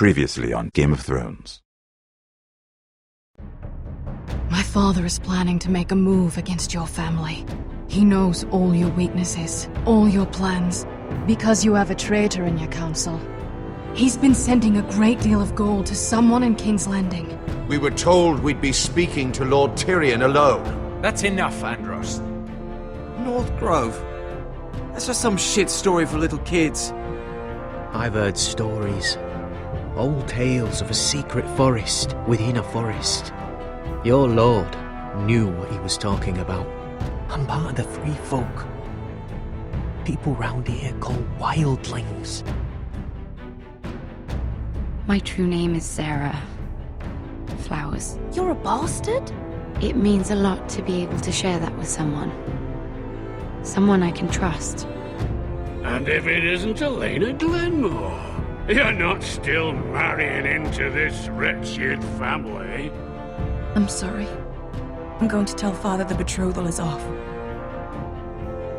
Previously on Game of Thrones. My father is planning to make a move against your family. He knows all your weaknesses, all your plans, because you have a traitor in your council. He's been sending a great deal of gold to someone in King's Landing. We were told we'd be speaking to Lord Tyrion alone. That's enough, Andros. North Grove? That's just some shit story for little kids. I've heard stories. Old tales of a secret forest within a forest. Your lord knew what he was talking about. I'm part of the Free Folk. People round here called wildlings. My true name is Sarah Flowers. You're a bastard? It means a lot to be able to share that with someone. Someone I can trust. And if it isn't Elena Glenmore, you're not still marrying into this wretched family. I'm sorry. I'm going to tell Father the betrothal is off.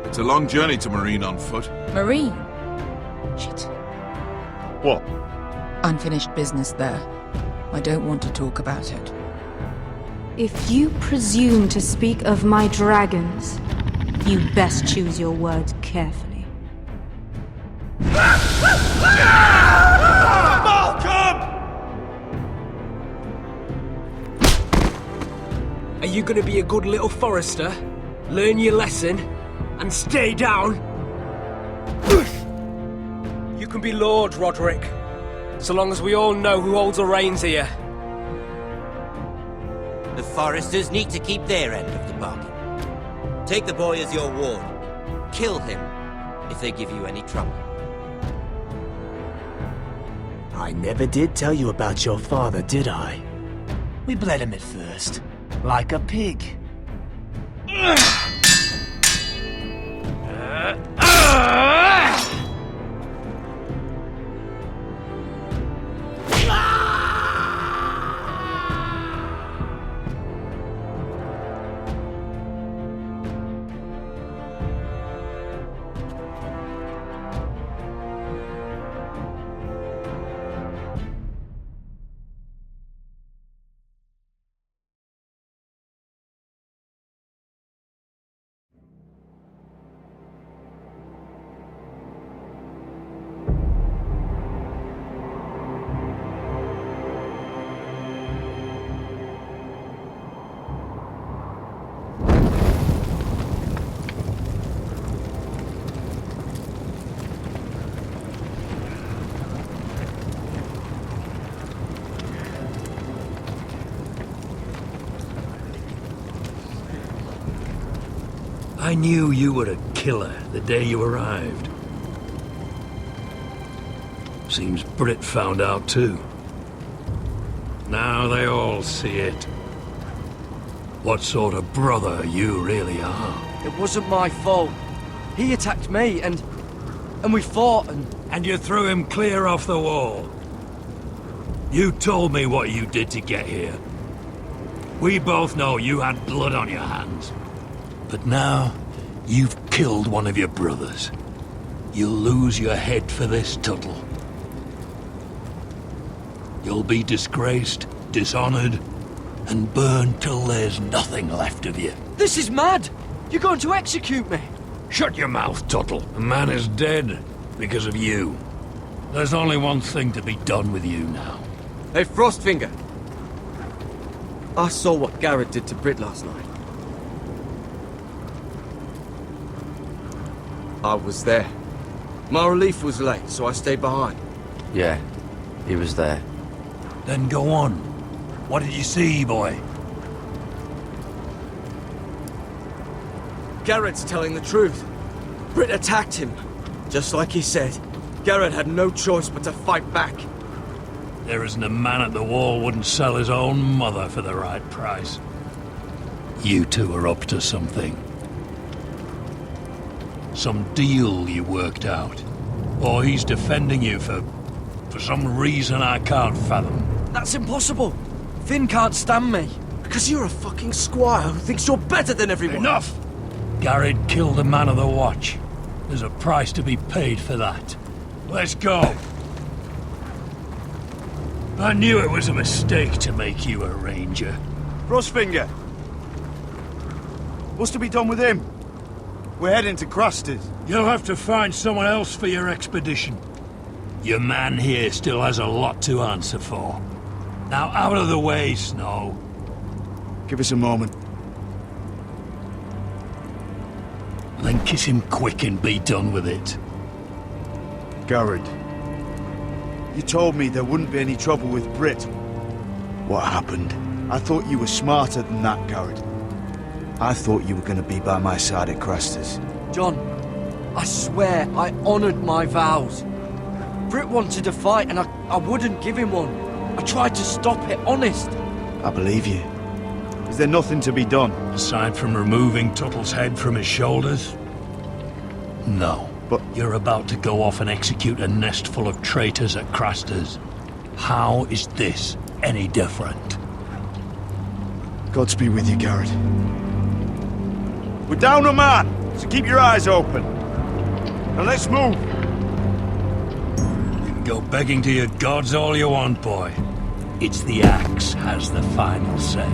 It's a long journey to Marine on foot. Marine? Shit. What? Unfinished business there. I don't want to talk about it. If you presume to speak of my dragons, you best choose your words carefully. Are you gonna be a good little forester? Learn your lesson? And stay down? You can be Lord, Roderick. So long as we all know who holds the reins here. The Foresters need to keep their end of the bargain. Take the boy as your ward. Kill him if they give you any trouble. I never did tell you about your father, did I? We bled him at first, like a pig. I knew you were a killer the day you arrived. Seems Britt found out too. Now they all see it. What sort of brother you really are. It wasn't my fault. He attacked me and we fought And you threw him clear off the wall. You told me what you did to get here. We both know you had blood on your hands. But now, you've killed one of your brothers. You'll lose your head for this, Tuttle. You'll be disgraced, dishonored, and burned till there's nothing left of you. This is mad! You're going to execute me! Shut your mouth, Tuttle. A man is dead because of you. There's only one thing to be done with you now. Hey, Frostfinger. I saw what Garrett did to Britt last night. I was there. My relief was late, so I stayed behind. Yeah, he was there. Then go on. What did you see, boy? Garrett's telling the truth. Britt attacked him. Just like he said, Garrett had no choice but to fight back. There isn't a man at the wall wouldn't sell his own mother for the right price. You two are up to something. Some deal you worked out. Or he's defending you for some reason I can't fathom. That's impossible. Finn can't stand me. Because you're a fucking squire who thinks you're better than everyone. Enough! Garrett killed a man of the watch. There's a price to be paid for that. Let's go. I knew it was a mistake to make you a ranger. Frostfinger! What's to be done with him? We're heading to Craster's. You'll have to find someone else for your expedition. Your man here still has a lot to answer for. Now out of the way, Snow. Give us a moment. Then kiss him quick and be done with it. Garrett, you told me there wouldn't be any trouble with Brit. What happened? I thought you were smarter than that, Garrett. I thought you were going to be by my side at Craster's. John, I swear I honored my vows. Brit wanted a fight and I wouldn't give him one. I tried to stop it, honest. I believe you. Is there nothing to be done? Aside from removing Tuttle's head from his shoulders? No. But you're about to go off and execute a nest full of traitors at Craster's. How is this any different? Godspeed with you, Garrett. We're down a man, so keep your eyes open. Now let's move. You can go begging to your gods all you want, boy. It's the axe has the final say.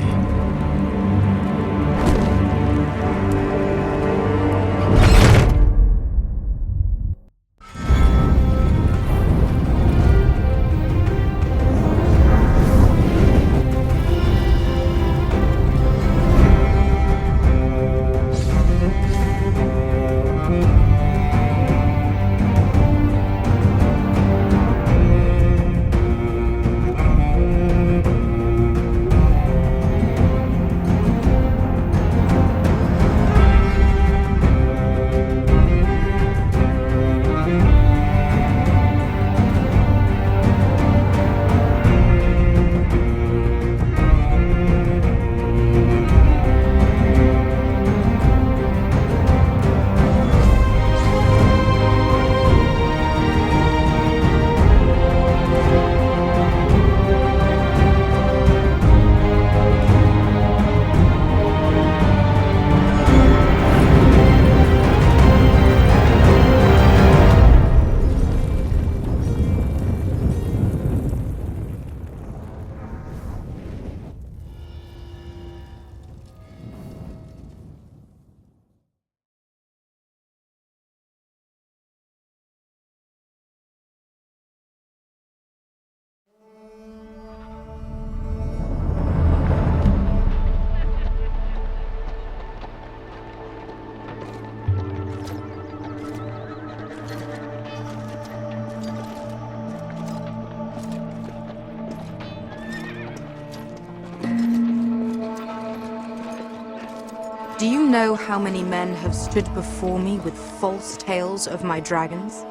Do you know how many men have stood before me with false tales of my dragons?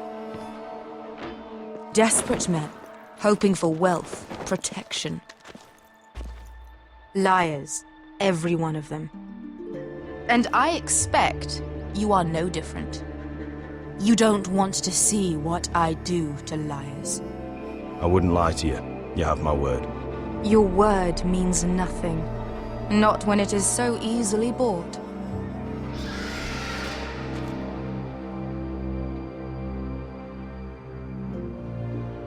Desperate men, hoping for wealth, protection. Liars, every one of them. And I expect you are no different. You don't want to see what I do to liars. I wouldn't lie to you. You have my word. Your word means nothing. Not when it is so easily bought.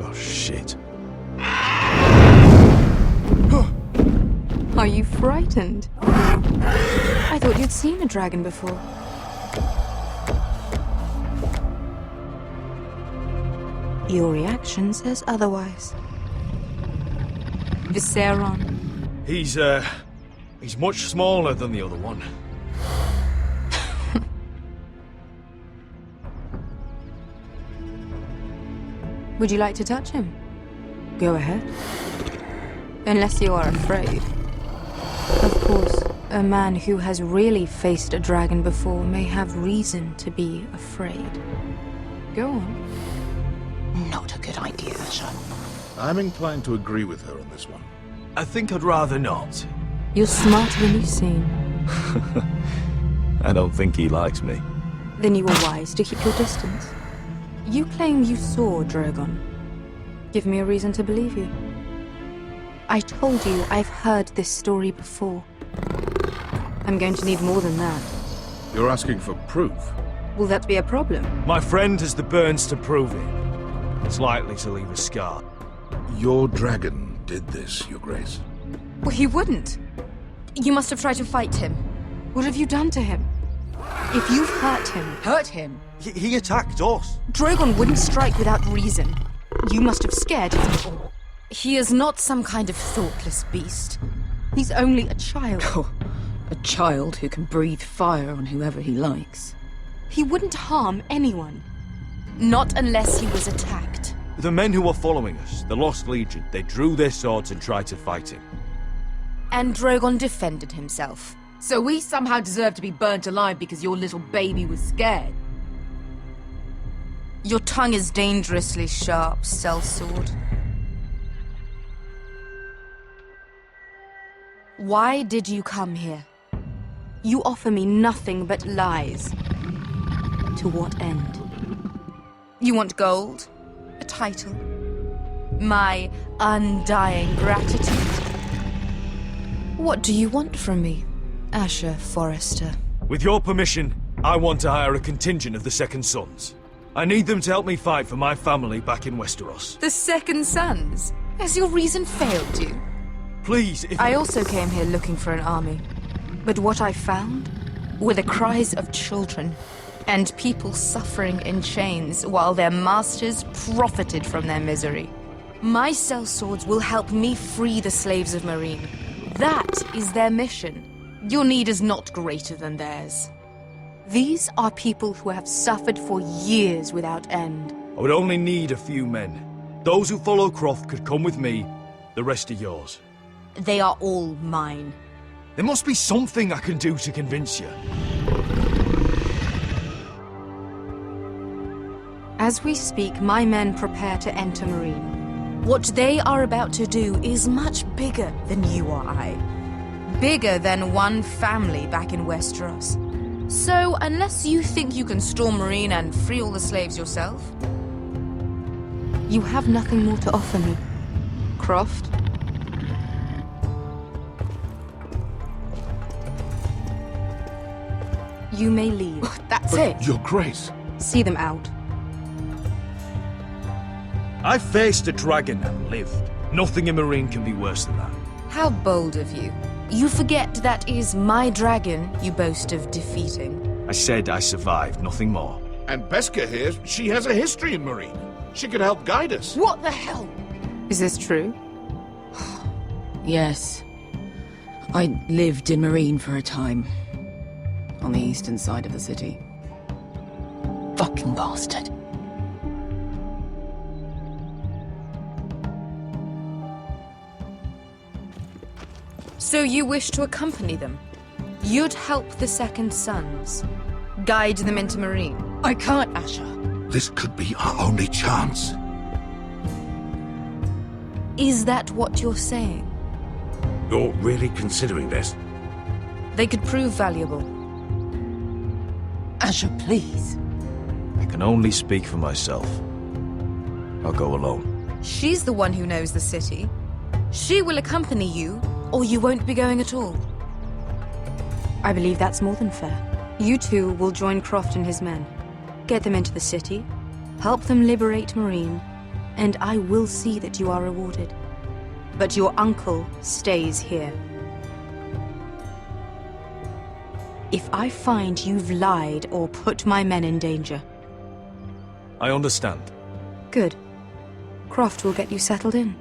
Oh, shit. Are you frightened? I thought you'd seen a dragon before. Your reaction says otherwise. Viserion. He's much smaller than the other one. Would you like to touch him? Go ahead. Unless you are afraid. Of course, a man who has really faced a dragon before may have reason to be afraid. Go on. Not a good idea, son. I'm inclined to agree with her on this one. I think I'd rather not. You're smarter than you seem. I don't think he likes me. Then you were wise to keep your distance. You claim you saw Drogon. Give me a reason to believe you. I told you I've heard this story before. I'm going to need more than that. You're asking for proof? Will that be a problem? My friend has the burns to prove it. It's likely to leave a scar. Your dragon did this, Your Grace. Well, he wouldn't. You must have tried to fight him. What have you done to him? If you've hurt him... Hurt him? He attacked us. Drogon wouldn't strike without reason. You must have scared him. He is not some kind of thoughtless beast. He's only a child. Oh, a child who can breathe fire on whoever he likes. He wouldn't harm anyone. Not unless he was attacked. The men who were following us, the Lost Legion, they drew their swords and tried to fight him. And Drogon defended himself. So we somehow deserve to be burnt alive because your little baby was scared? Your tongue is dangerously sharp, sellsword. Why did you come here? You offer me nothing but lies. To what end? You want gold? A title? My undying gratitude? What do you want from me, Asher Forrester? With your permission, I want to hire a contingent of the Second Sons. I need them to help me fight for my family back in Westeros. The Second Sons? Has your reason failed you? Please, if... I also came here looking for an army. But what I found were the cries of children and people suffering in chains while their masters profited from their misery. My sellswords will help me free the slaves of Meereen. That is their mission. Your need is not greater than theirs. These are people who have suffered for years without end. I would only need a few men. Those who follow Croft could come with me, the rest are yours. They are all mine. There must be something I can do to convince you. As we speak, my men prepare to enter Meereen. What they are about to do is much bigger than you or I. Bigger than one family back in Westeros. So, unless you think you can storm Meereen and free all the slaves yourself, you have nothing more to offer me, Croft. You may leave. That's it. Your Grace. See them out. I faced a dragon and lived. Nothing in Meereen can be worse than that. How bold of you. You forget that is my dragon you boast of defeating. I said I survived, nothing more. And Beskha here, she has a history in Meereen. She could help guide us. What the hell? Is this true? Yes. I lived in Meereen for a time. On the eastern side of the city. Fucking bastard. So you wish to accompany them? You'd help the Second Sons? Guide them into Meereen? I can't, Asher. This could be our only chance. Is that what you're saying? You're really considering this? They could prove valuable. Asher, please. I can only speak for myself. I'll go alone. She's the one who knows the city. She will accompany you, or you won't be going at all. I believe that's more than fair. You two will join Croft and his men. Get them into the city, help them liberate Meereen, and I will see that you are rewarded. But your uncle stays here. If I find you've lied or put my men in danger... I understand. Good. Croft will get you settled in.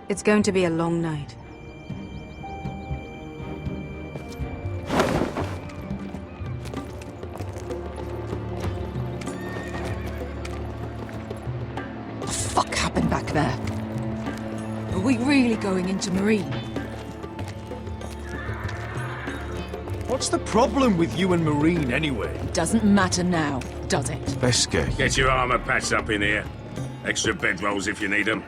It's going to be a long night. What the fuck happened back there? Are we really going into Meereen? What's the problem with you and Meereen, anyway? It doesn't matter now, does it? Beskha. Get your armor patched up in here. Extra bedrolls if you need them.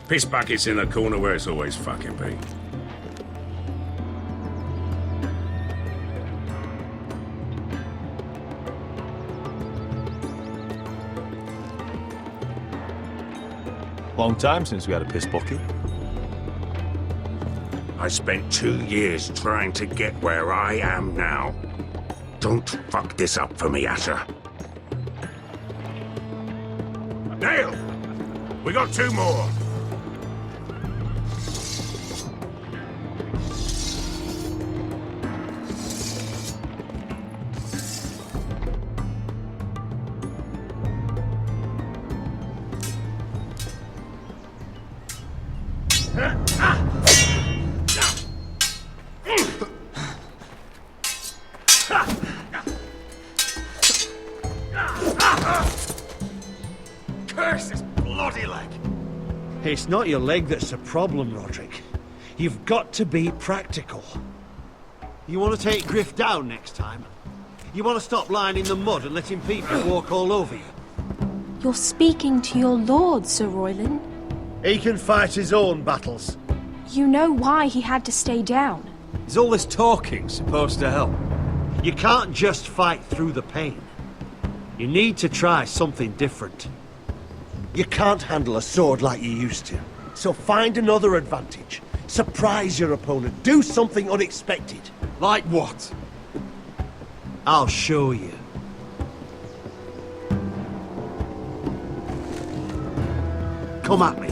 Piss buckets in the corner where it's always fucking been. Long time since we had a piss bucket. I spent 2 years trying to get where I am now. Don't fuck this up for me, Asher. Nail! We got 2 more. Curse this bloody leg! It's not your leg that's the problem, Roderick. You've got to be practical. You want to take Griff down next time? You want to stop lying in the mud and letting people walk all over you? You're speaking to your lord, Sir Royland. He can fight his own battles. You know why he had to stay down. Is all this talking supposed to help? You can't just fight through the pain. You need to try something different. You can't handle a sword like you used to. So find another advantage. Surprise your opponent. Do something unexpected. Like what? I'll show you. Come at me.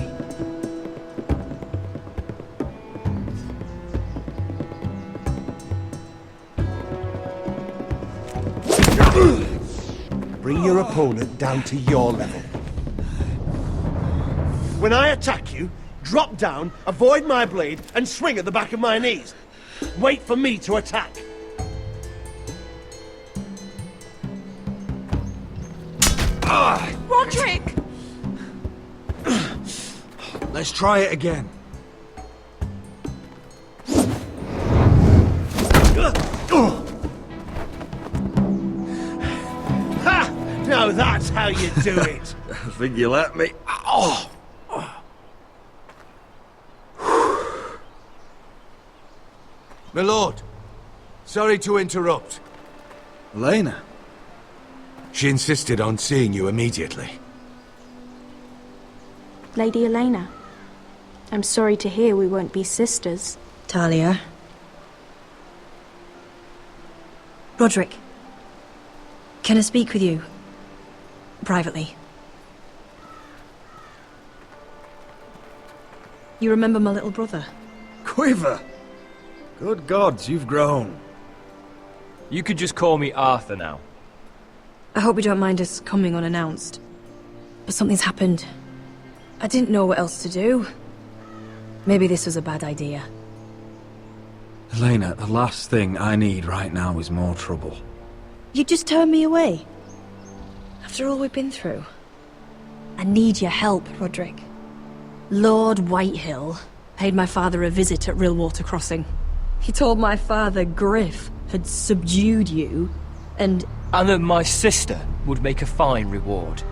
Bring your opponent down to your level. When I attack you, drop down, avoid my blade, and swing at the back of my knees. Wait for me to attack. Roderick! Let's try it again. Ha! Now that's how you do it. I think you let me. Oh! My lord, sorry to interrupt. Elena? She insisted on seeing you immediately. Lady Elena, I'm sorry to hear we won't be sisters. Talia. Roderick. Can I speak with you? Privately. You remember my little brother? Quiver! Good gods, you've grown. You could just call me Arthur now. I hope you don't mind us coming unannounced. But something's happened. I didn't know what else to do. Maybe this was a bad idea. Elena, the last thing I need right now is more trouble. You just turned me away. After all we've been through. I need your help, Roderick. Lord Whitehill paid my father a visit at Rillwater Crossing. He told my father Griff had subdued you, and that my sister would make a fine reward.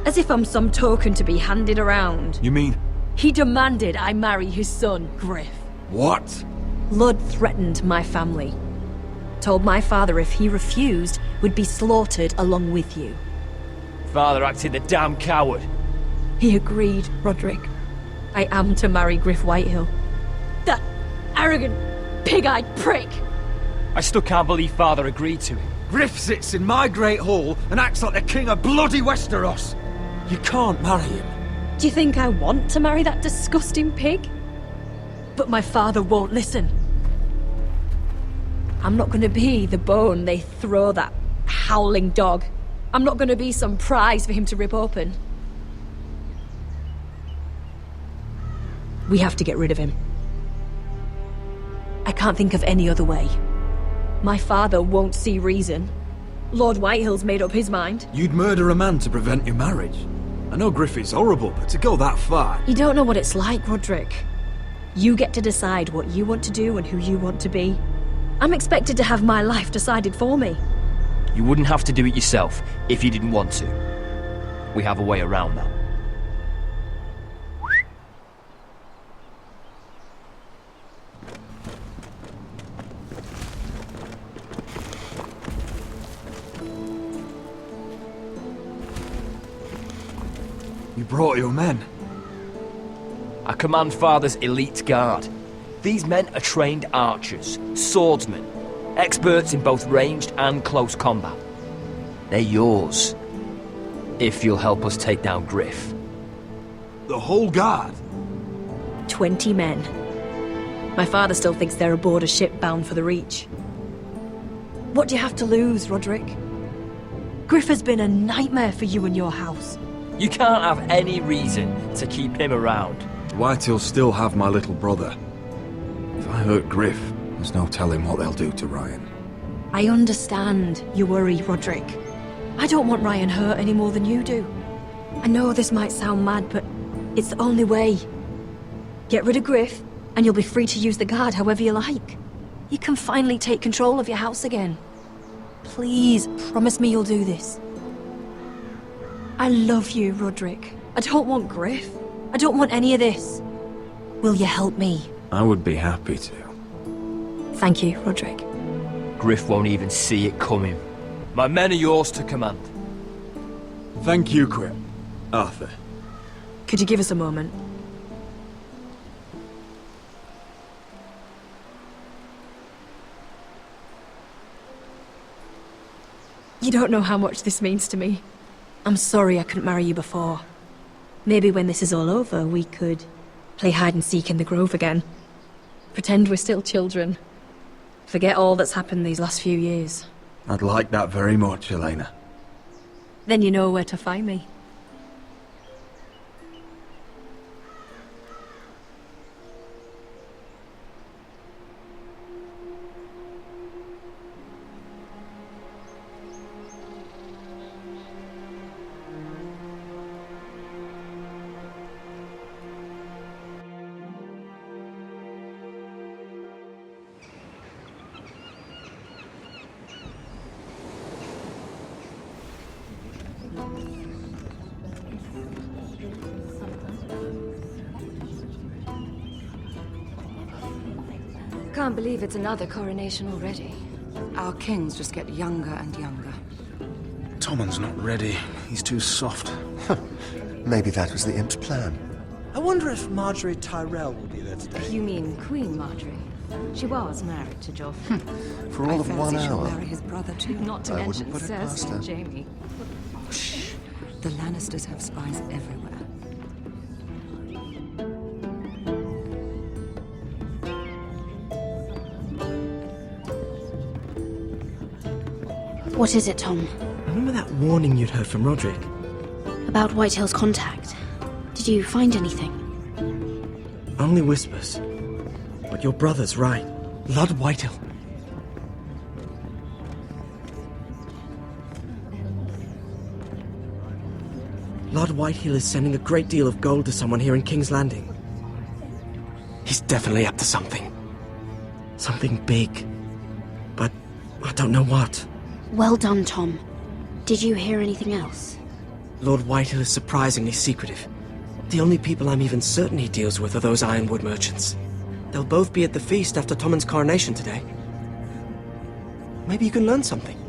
As if I'm some token to be handed around. You mean? He demanded I marry his son, Griff. What? Lud threatened my family. Told my father if he refused, we'd be slaughtered along with you. Father acted the damn coward. He agreed, Roderick. I am to marry Griff Whitehill. That arrogant, pig-eyed prick! I still can't believe Father agreed to it. Griff sits in my great hall and acts like the king of bloody Westeros. You can't marry him. Do you think I want to marry that disgusting pig? But my father won't listen. I'm not gonna be the bone they throw that howling dog. I'm not gonna be some prize for him to rip open. We have to get rid of him. I can't think of any other way. My father won't see reason. Lord Whitehill's made up his mind. You'd murder a man to prevent your marriage. I know Griff is horrible, but to go that far... You don't know what it's like, Roderick. You get to decide what you want to do and who you want to be. I'm expected to have my life decided for me. You wouldn't have to do it yourself if you didn't want to. We have a way around that. You brought your men. I command Father's elite guard. These men are trained archers, swordsmen, experts in both ranged and close combat. They're yours, if you'll help us take down Griff. The whole guard? 20 men. My father still thinks they're aboard a ship bound for the Reach. What do you have to lose, Roderick? Griff has been a nightmare for you and your house. You can't have any reason to keep him around. Whitehill'll still have my little brother. If I hurt Griff, there's no telling what they'll do to Ryan. I understand your worry, Roderick. I don't want Ryan hurt any more than you do. I know this might sound mad, but it's the only way. Get rid of Griff, and you'll be free to use the guard however you like. You can finally take control of your house again. Please, promise me you'll do this. I love you, Roderick. I don't want Griff. I don't want any of this. Will you help me? I would be happy to. Thank you, Roderick. Griff won't even see it coming. My men are yours to command. Thank you, Quit. Arthur. Could you give us a moment? You don't know how much this means to me. I'm sorry I couldn't marry you before. Maybe when this is all over, we could play hide and seek in the Grove again. Pretend we're still children. Forget all that's happened these last few years. I'd like that very much, Elena. Then you know where to find me. Can't believe it's another coronation already. Our kings just get younger and younger. Tommen's not ready. He's too soft. Maybe that was the imp's plan. I wonder if Marjorie Tyrell will be there today. You mean Queen Marjorie? She was married to Joffrey. For all of 1 she'll hour. marry his brother too. Not to I mention wouldn't put it past Cersei her. and Jaime. Shh. The Lannisters have spies everywhere. What is it, Tom? Remember that warning you'd heard from Roderick? About Whitehill's contact. Did you find anything? Only whispers. But your brother's right. Lord Whitehill. Lord Whitehill is sending a great deal of gold to someone here in King's Landing. He's definitely up to something. Something big. But I don't know what. Well done, Tom. Did you hear anything else? Lord Whitehill is surprisingly secretive. The only people I'm even certain he deals with are those Ironwood merchants. They'll both be at the feast after Tommen's coronation today. Maybe you can learn something.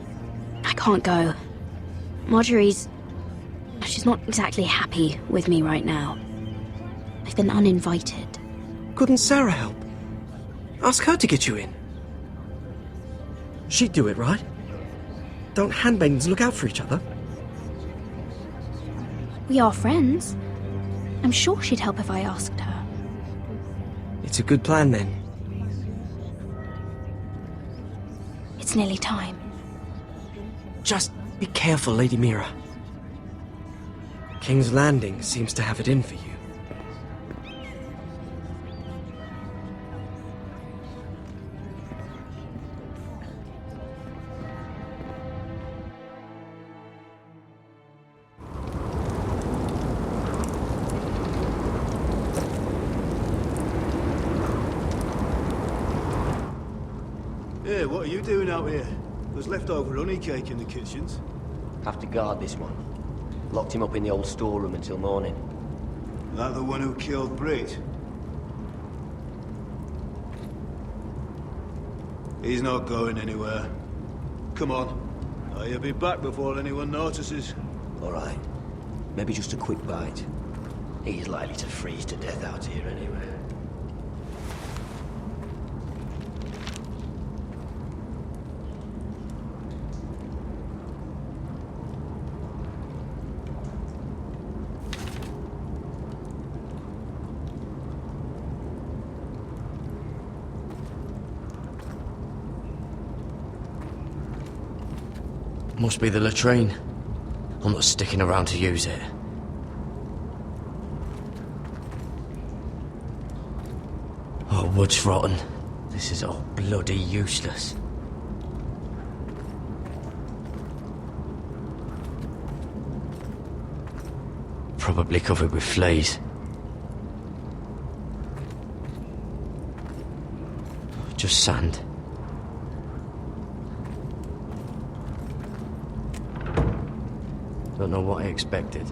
I can't go. Marjorie's... she's not exactly happy with me right now. I've been uninvited. Couldn't Sarah help? Ask her to get you in. She'd do it, right? Don't handmaidens look out for each other? We are friends. I'm sure she'd help if I asked her. It's a good plan, then. It's nearly time. Just be careful, Lady Mira. King's Landing seems to have it in for you. Hey, what are you doing out here? There's leftover honey cake in the kitchens. Have to guard this one. Locked him up in the old storeroom until morning. That the one who killed Brit? He's not going anywhere. Come on. I'll be back before anyone notices. All right. Maybe just a quick bite. He's likely to freeze to death out here anyway. Must be the latrine. I'm not sticking around to use it. Oh, wood's rotten. This is all bloody useless. Probably covered with fleas. Just sand. Don't know what I expected.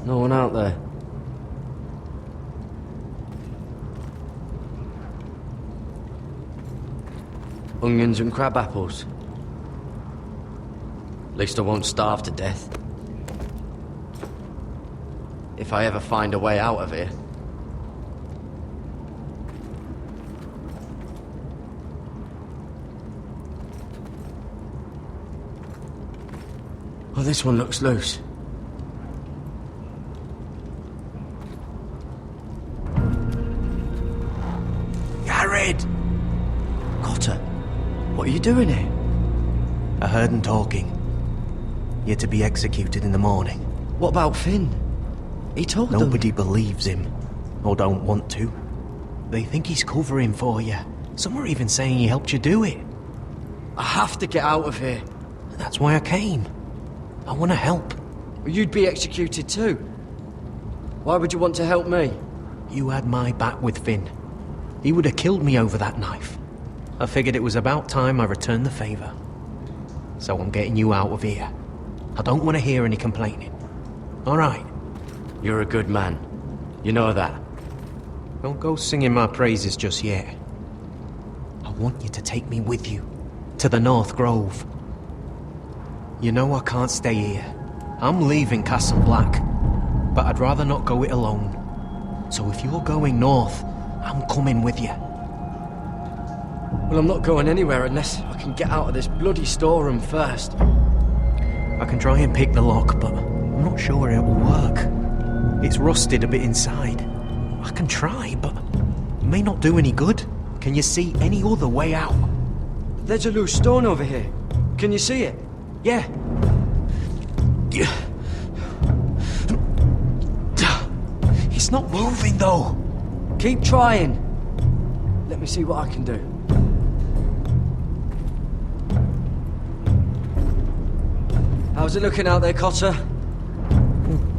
No one out there. Onions and crab apples. At least I won't starve to death. If I ever find a way out of here. Oh, this one looks loose. Gared! Cotter, what are you doing here? I heard him talking. You're to be executed in the morning. What about Finn? He told them. Nobody believes him, or don't want to. They think he's covering for you. Some are even saying he helped you do it. I have to get out of here. That's why I came. I want to help. You'd be executed too. Why would you want to help me? You had my back with Finn. He would have killed me over that knife. I figured it was about time I returned the favor. So I'm getting you out of here. I don't want to hear any complaining. All right? You're a good man. You know that. Don't go singing my praises just yet. I want you to take me with you. To the North Grove. You know I can't stay here. I'm leaving Castle Black. But I'd rather not go it alone. So if you're going north, I'm coming with you. Well, I'm not going anywhere unless I can get out of this bloody storeroom first. I can try and pick the lock, but I'm not sure it will work. It's rusted a bit inside. I can try, but it may not do any good. Can you see any other way out? There's a loose stone over here. Can you see it? Yeah. It's not moving, though. Keep trying. Let me see what I can do. How's it looking out there, Cotter?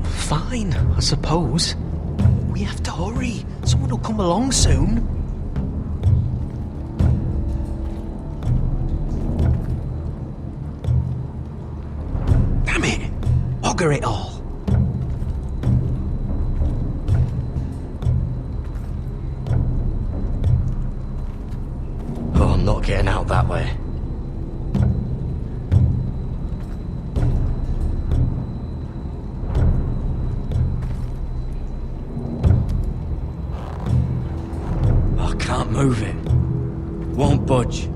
Fine, I suppose. We have to hurry. Someone will come along soon. Damn it! Bugger it all. Oh, I'm not getting out that way. I can't move it. Won't budge.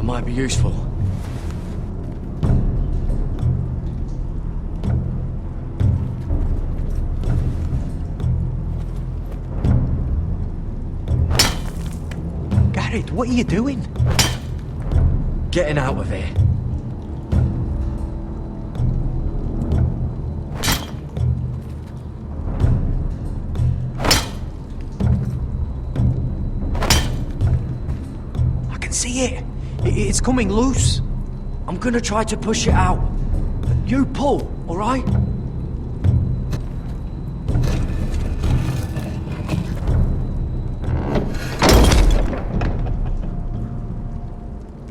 Might be useful. Gared, what are you doing? Getting out of here. I can see it. It's coming loose. I'm gonna try to push it out. You pull, all right?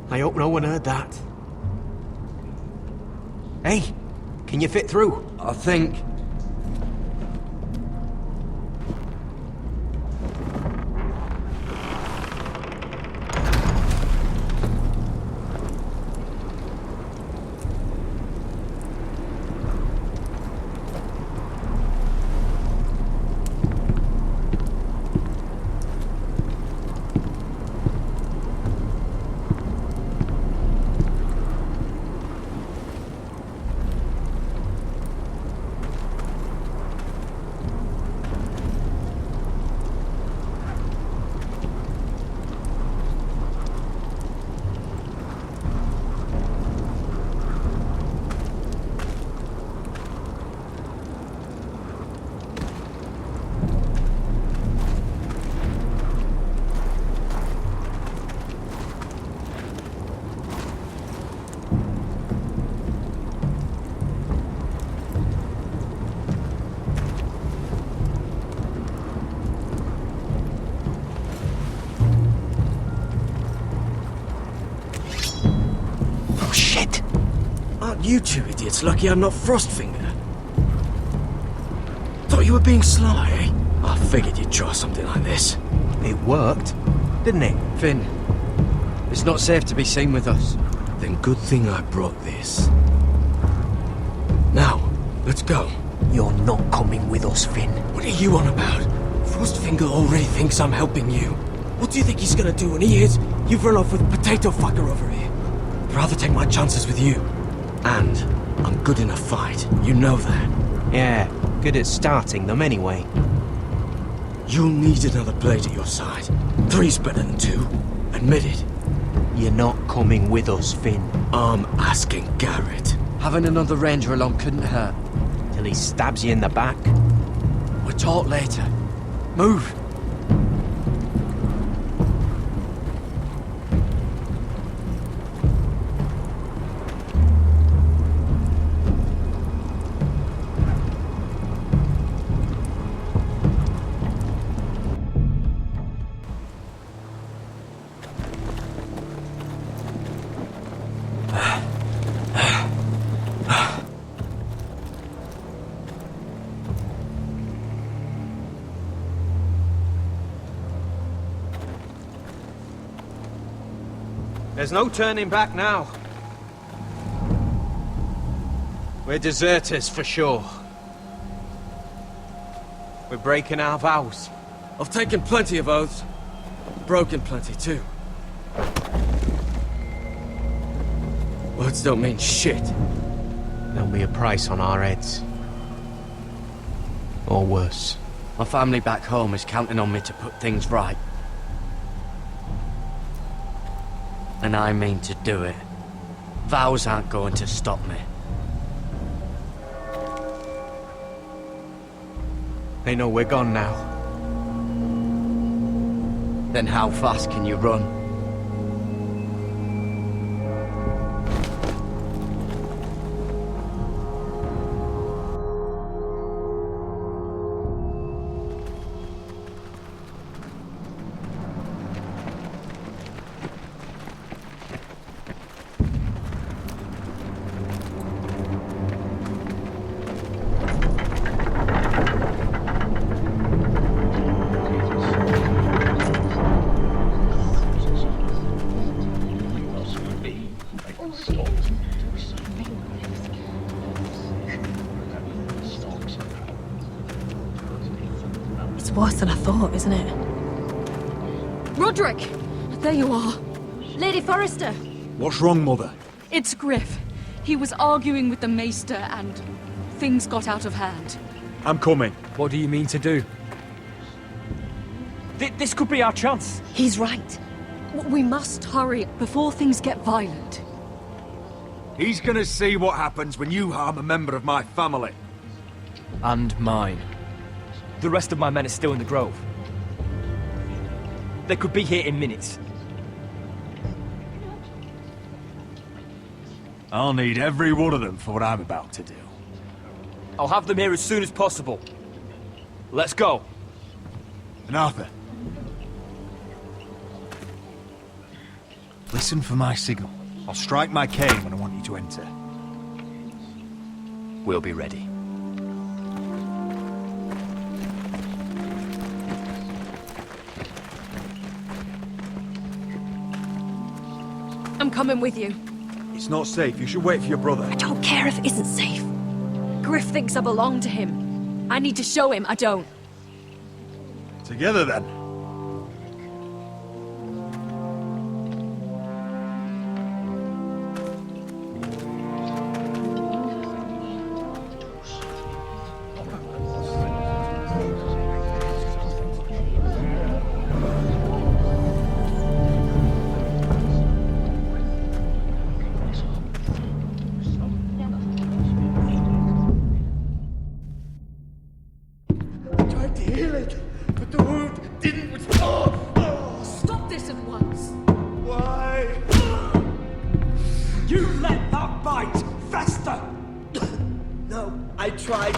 I hope no one heard that. Hey, can you fit through? I think. You two idiots lucky I'm not Frostfinger. Thought you were being sly, eh? I figured you'd try something like this. It worked, didn't it? Finn, it's not safe to be seen with us. Then good thing I brought this. Now, let's go. You're not coming with us, Finn. What are you on about? Frostfinger already thinks I'm helping you. What do you think he's gonna do when he hears you've run off with Potato Fucker over here? I'd rather take my chances with you. And I'm good in a fight. You know that. Yeah, good at starting them anyway. You'll need another blade at your side. 3's better than 2. Admit it. You're not coming with us, Finn. I'm asking Garrett. Having another ranger along couldn't hurt. Till he stabs you in the back. We'll talk later. Move! There's no turning back now. We're deserters for sure. We're breaking our vows. I've taken plenty of oaths. Broken plenty too. Words don't mean shit. There'll be a price on our heads. Or worse. My family back home is counting on me to put things right. And I mean to do it. Vows aren't going to stop me. They know we're gone now. Then how fast can you run? It's worse than I thought, isn't it? Roderick! There you are. Lady Forrester! What's wrong, Mother? It's Griff. He was arguing with the Maester and things got out of hand. I'm coming. What do you mean to do? This could be our chance. He's right. We must hurry before things get violent. He's gonna see what happens when you harm a member of my family. And mine. The rest of my men are still in the grove. They could be here in minutes. I'll need every one of them for what I'm about to do. I'll have them here as soon as possible. Let's go. And Arthur, listen for my signal. I'll strike my cane when I want you to enter. We'll be ready. I'm coming with you. It's not safe. You should wait for your brother. I don't care if it isn't safe. Griff thinks I belong to him. I need to show him I don't. Together, then. Stop this at once. Why? You let that bite fester! No, I tried.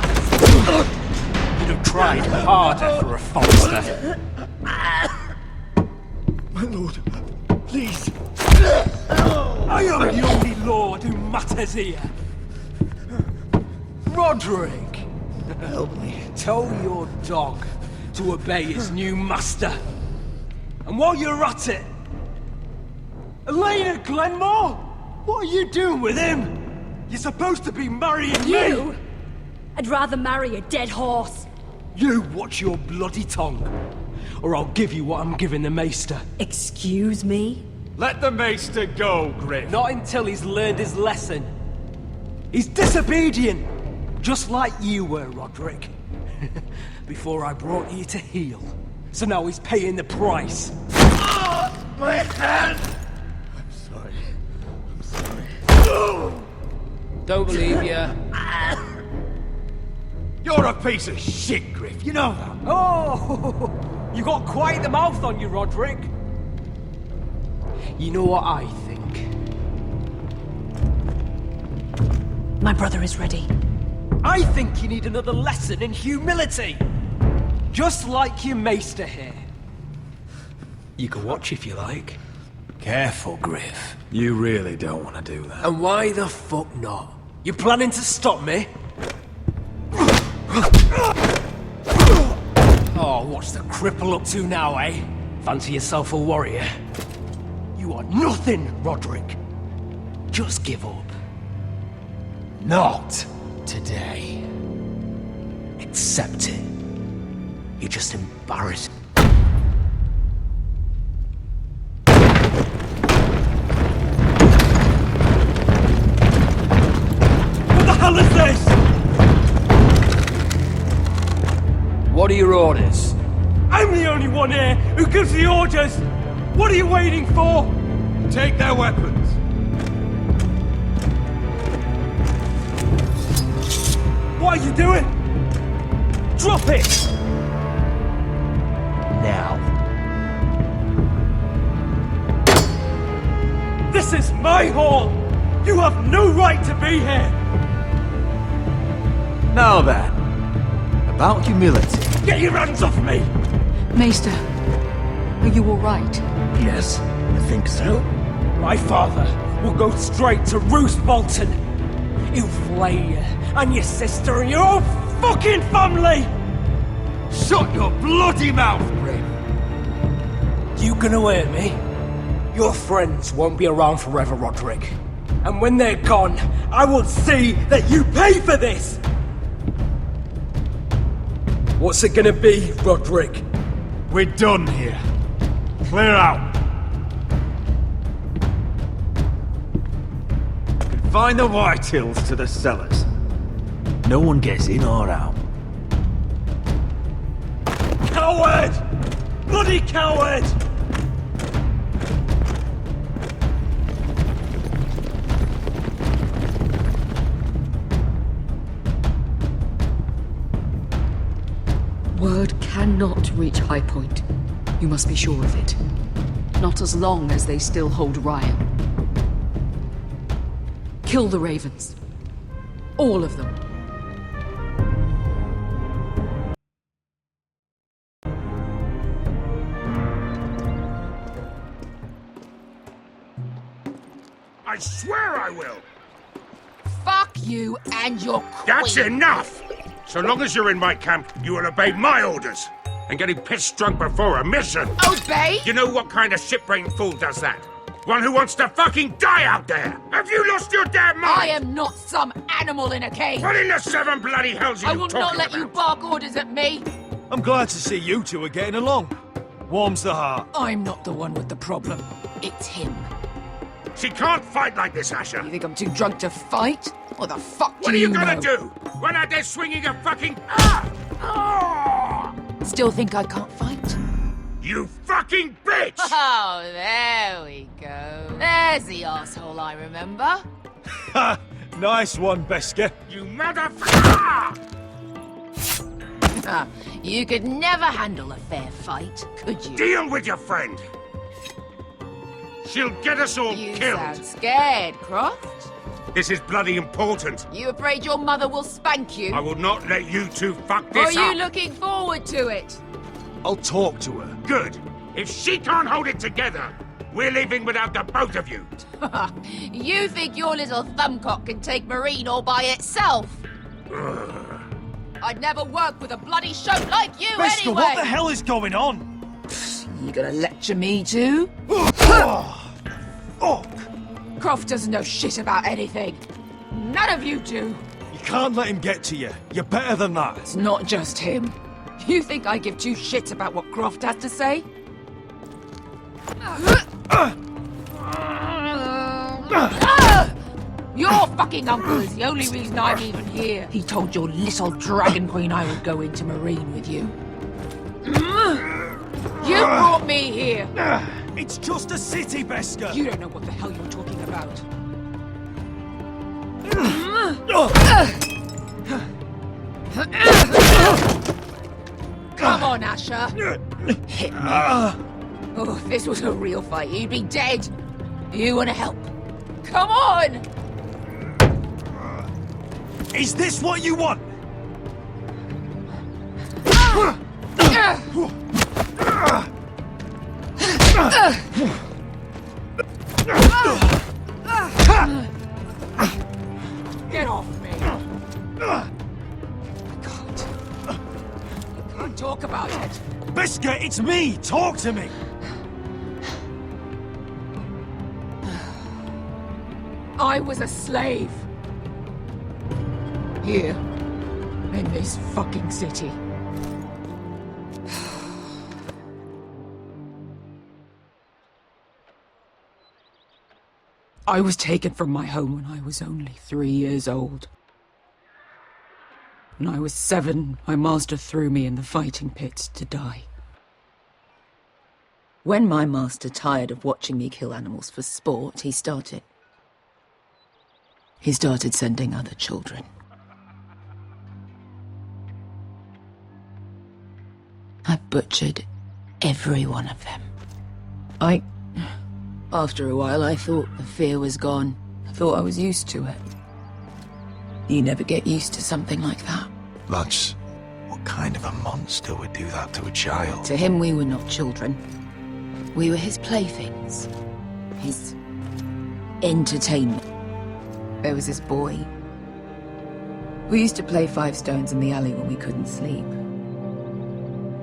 You'd have tried harder for a Forrester. My lord, please. I am the only lord who matters here. Roderick! Help me. Tell your dog to obey his new master. And while you're at it, Elena Glenmore? What are you doing with him? You're supposed to be marrying You? me! I'd rather marry a dead horse. You watch your bloody tongue, or I'll give you what I'm giving the Maester. Excuse me? Let the Maester go, Griff. Not until he's learned his lesson. He's disobedient, just like you were, Roderick. Before I brought you to heel. So now he's paying the price. My hand! Don't believe you. You're a piece of shit, Griff. You know that. Oh, you got quite the mouth on you, Roderick. You know what I think? My brother is ready. I think you need another lesson in humility. Just like your Maester here. You can watch if you like. Careful, Griff. You really don't want to do that. And why the fuck not? You planning to stop me? Oh, what's the cripple up to now, eh? Fancy yourself a warrior? You are nothing, Roderick. Just give up. Not today. Accept it. You're just embarrassed. What the hell is this? What are your orders? I'm the only one here who gives the orders! What are you waiting for? Take their weapons. What are you doing? Drop it! Now. This is my hall! You have no right to be here! Now then, about humility. Get your hands off me! Maester, are you alright? Yes, I think so. My father will go straight to Roose Bolton. He'll flay you, and your sister, and your whole fucking family! Shut your bloody mouth, Griff! You gonna hurt me? Your friends won't be around forever, Roderick. And when they're gone, I will see that you pay for this! What's it gonna be, Roderick? We're done here. Clear out. Confine the Whitehills to the cellars. No one gets in or out. Coward! Bloody coward! Word cannot reach High Point. You must be sure of it. Not as long as they still hold Ryan. Kill the Ravens. All of them. I swear I will! Fuck you and your queen. That's enough! So long as you're in my camp, you will obey my orders. And getting pissed drunk before a mission. Obey? You know what kind of ship-brained fool does that? One who wants to fucking die out there! Have you lost your damn mind? I am not some animal in a cage. What in the seven bloody hells are I you will talking not let about? you bark orders at me. I'm glad to see you two are getting along. Warms the heart. I'm not the one with the problem. It's him. She can't fight like this, Asher. You think I'm too drunk to fight? What the fuck What are you gonna do? Run out there swinging a fucking... Still think I can't fight? You fucking bitch! Oh, there we go. There's the asshole I remember. Ha! Nice one, Beskar. You motherfucker! You could never handle a fair fight, could you? Deal with your friend. She'll get us all You killed. sound scared, Croft. This is bloody important. You afraid your mother will spank you? I will not let you two fuck Or this are you up. looking forward to it? I'll talk to her. Good. If she can't hold it together, we're leaving without the both of you. You think your little thumbcock can take Marine all by itself? I'd never work with a bloody shote like you Beskha, anyway! what the hell is going on? You gonna lecture me too? Croft doesn't know shit about anything. None of you do. You can't let him get to you. You're better than that. It's not just him. You think I give two shits about what Croft has to say? Your fucking uncle is the only reason I'm even here. He told your little dragon queen I would go into Marine with you. You brought me here. It's just a city, Beskha. You don't know what the hell you're talking about. Come on, Asher. Hit me. Oh, if this was a real fight, you'd be dead. You want to help? Come on! Is this what you want? Get off me! I can't talk about it. Beskha, it's me! Talk to me! I was a slave. Here. In this fucking city. I was taken from my home when I was only 3 years old. When I was 7, my master threw me in the fighting pits to die. When my master tired of watching me kill animals for sport, he started sending other children. I butchered every one of them. After a while, I thought the fear was gone. I thought I was used to it. You never get used to something like that. That's... what kind of a monster would do that to a child? To him, we were not children. We were his playthings. His entertainment. There was this boy. We used to play 5 stones in the alley when we couldn't sleep.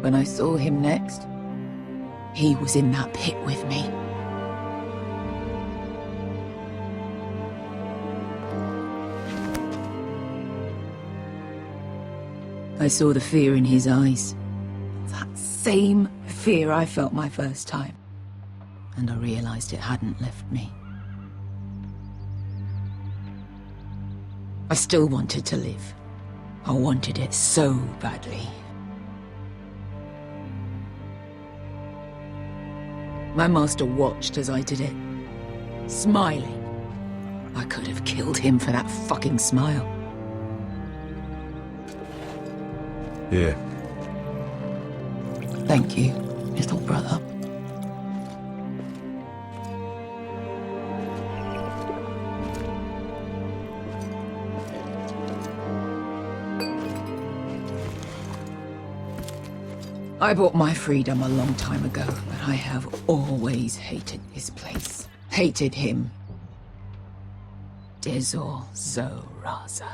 When I saw him next, he was in that pit with me. I saw the fear in his eyes. That same fear I felt my first time. And I realized it hadn't left me. I still wanted to live. I wanted it so badly. My master watched as I did it, smiling. I could have killed him for that fucking smile. Here. Thank you, little brother. I bought my freedom a long time ago, but I have always hated this place. Hated him. Dezor Zo Raza.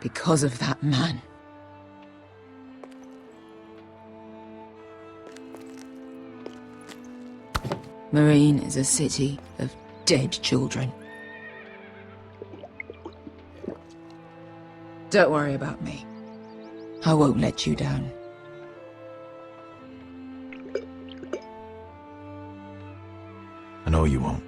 Because of that man. Marine is a city of dead children. Don't worry about me. I won't let you down. I know you won't.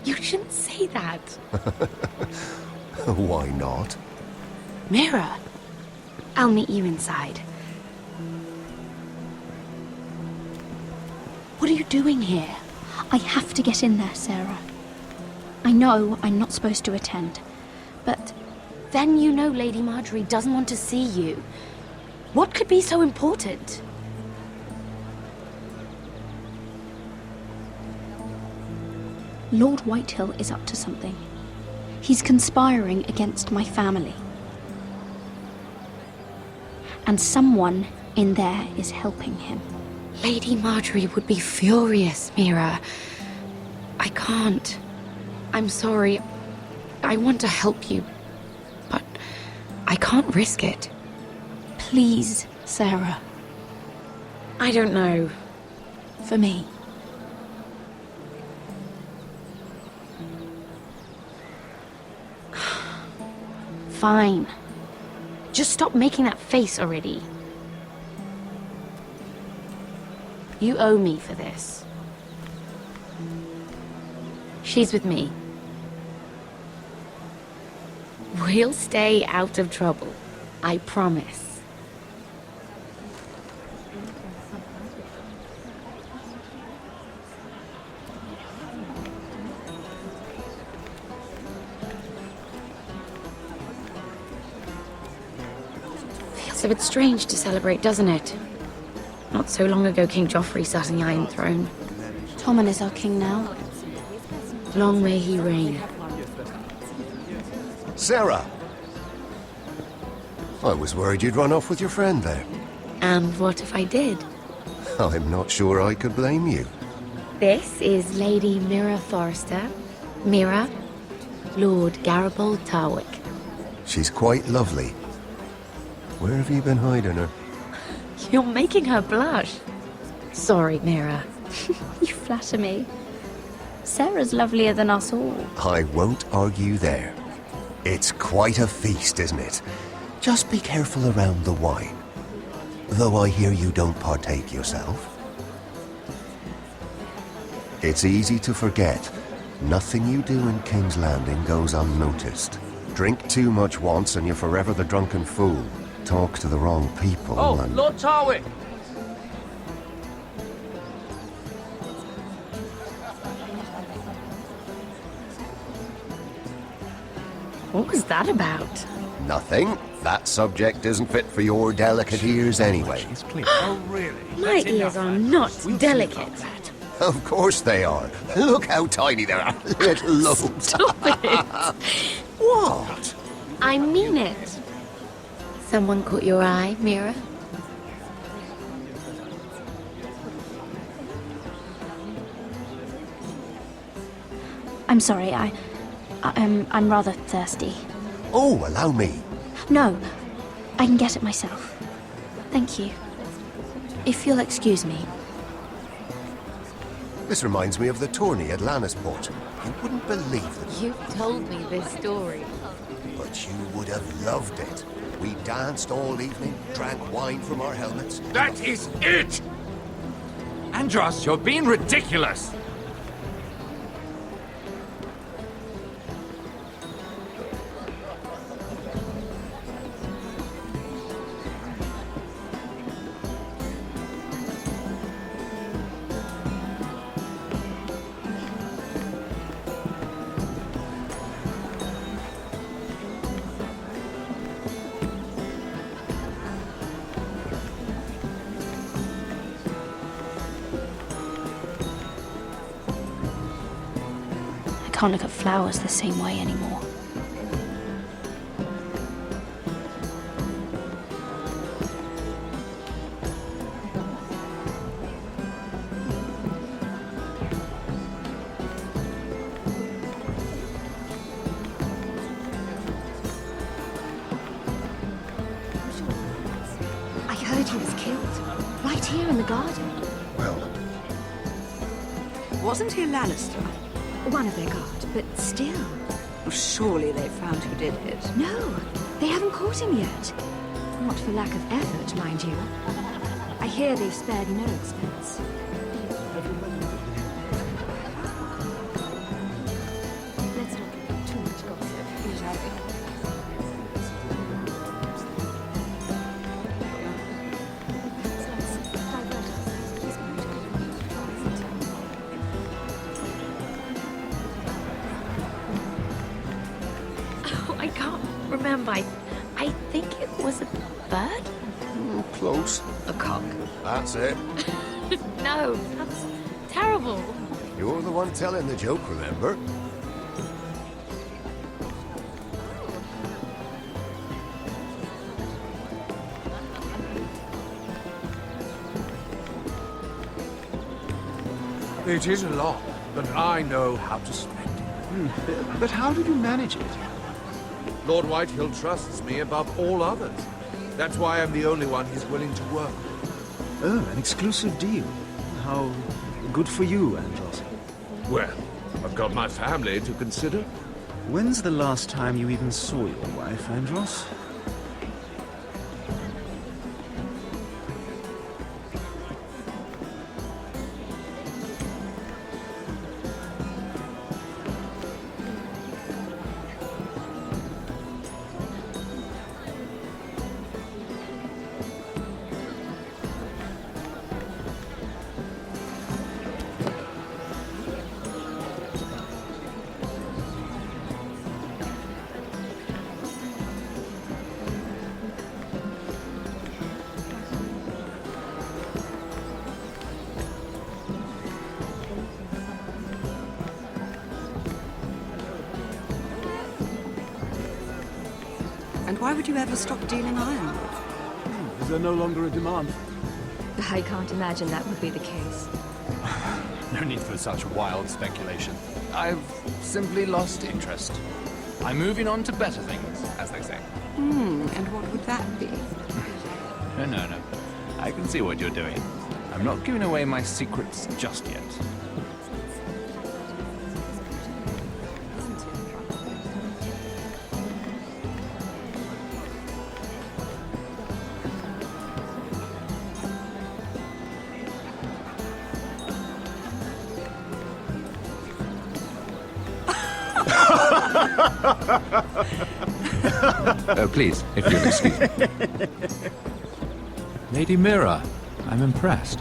You shouldn't say that. Why not? Mira, I'll meet you inside. What are you doing here? I have to get in there, Sarah. I know I'm not supposed to attend, but then you know Lady Marjorie doesn't want to see you. What could be so important? Lord Whitehill is up to something. He's conspiring against my family. And someone in there is helping him. Lady Marjorie would be furious, Mira. I can't. I'm sorry. I want to help you, but I can't risk it. Please, Sarah. I don't know. For me. Fine. Just stop making that face already. You owe me for this. She's with me. We'll stay out of trouble. I promise. Feels a bit strange to celebrate, doesn't it? Not so long ago, King Joffrey sat on the Iron Throne. Tommen is our king now. Long may he reign. Sarah! I was worried you'd run off with your friend there. And what if I did? I'm not sure I could blame you. This is Lady Mira Forrester. Mira, Lord Garibald Tarwick. She's quite lovely. Where have you been hiding her? You're making her blush. Sorry, Mira. You flatter me. Sarah's lovelier than us all. I won't argue there. It's quite a feast, isn't it? Just be careful around the wine. Though I hear you don't partake yourself. It's easy to forget. Nothing you do in King's Landing goes unnoticed. Drink too much once and you're forever the drunken fool. Talk to the wrong people and... Lord Tarwick! What was that about? Nothing. That subject isn't fit for your delicate ears anyway. Oh, really? My ears are not delicate. Of course they are. Look how tiny they are. Little lobes. Stop it! What? I mean it. Someone caught your eye, Mira? I'm sorry, I'm rather thirsty. Oh, allow me. No, I can get it myself. Thank you. If you'll excuse me. This reminds me of the tourney at Lannisport. You wouldn't believe it. You've told me this story. But you would have loved it. We danced all evening, drank wine from our helmets. That is it! Andros, you're being ridiculous! I can't look at flowers the same way anymore. I heard he was killed. Right here in the garden. Well... Wasn't he a Lannister? One of their guard, but still. Surely they found who did it. No, they haven't caught him yet. Not for lack of effort, mind you. I hear they've spared no expense. Let's not get too much gossip. Oh, I can't remember. I think it was a bird? Close. A cock. That's it. No, that's terrible. You're the one telling the joke, remember? It is a lot, but I know how to spend it. But how did you manage it? Lord Whitehill trusts me above all others. That's why I'm the only one he's willing to work with. Oh, an exclusive deal. How good for you, Andros. Well, I've got my family to consider. When's the last time you even saw your wife, Andros? And why would you ever stop dealing ironwood? Is there no longer a demand? I can't imagine that would be the case. No need for such wild speculation. I've simply lost interest. I'm moving on to better things, as they say. And what would that be? No. I can see what you're doing. I'm not giving away my secrets just yet. Oh, please, if you'll excuse me. Lady Mira, I'm impressed.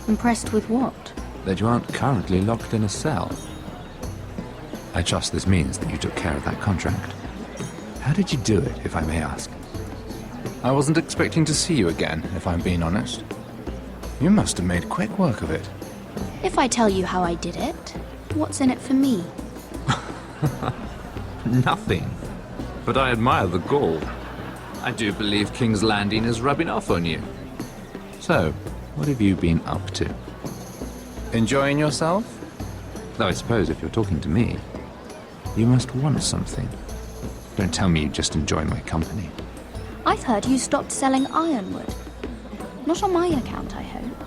Impressed with what? That you aren't currently locked in a cell. I trust this means that you took care of that contract. How did you do it, if I may ask? I wasn't expecting to see you again, if I'm being honest. You must have made quick work of it. If I tell you how I did it, what's in it for me? Nothing. But I admire the gall. I do believe King's Landing is rubbing off on you. So, what have you been up to? Enjoying yourself? Though I suppose if you're talking to me, you must want something. Don't tell me you just enjoy my company. I've heard you stopped selling ironwood. Not on my account, I hope.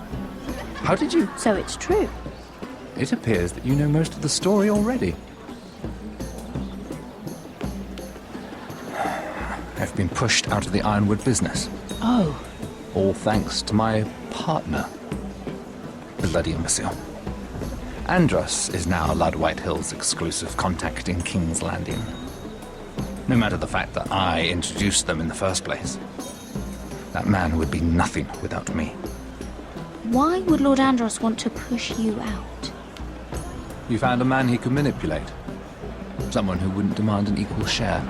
How did you? So it's true. It appears that you know most of the story already. I've been pushed out of the ironwood business. Oh. All thanks to my partner. Bloody imbecile. Andros is now Lord Whitehill's exclusive contact in King's Landing. No matter the fact that I introduced them in the first place. That man would be nothing without me. Why would Lord Andros want to push you out? You found a man he could manipulate. Someone who wouldn't demand an equal share.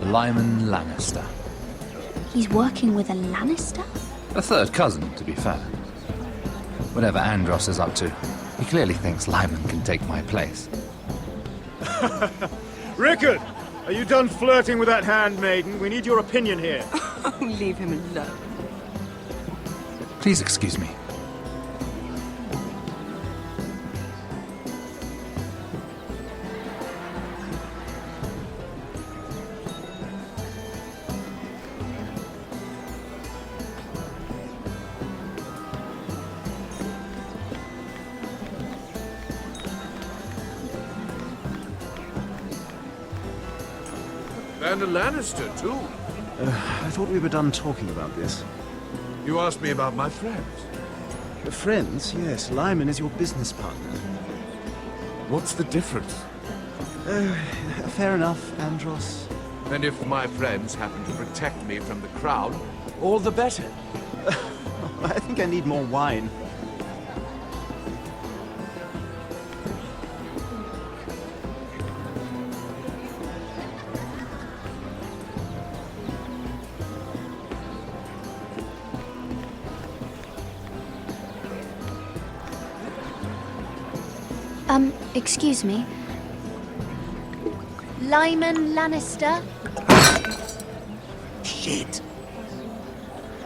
Lyman Lannister. He's working with a Lannister? A third cousin, to be fair. Whatever Andros is up to, he clearly thinks Lyman can take my place. Rickard! Are you done flirting with that handmaiden? We need your opinion here. Oh, leave him alone. Please excuse me. And a Lannister, too. I thought we were done talking about this. You asked me about my friends. Friends? Yes. Lyman is your business partner. What's the difference? Fair enough, Andros. And if my friends happen to protect me from the crowd, all the better. I think I need more wine. Excuse me. Lyman Lannister? Shit.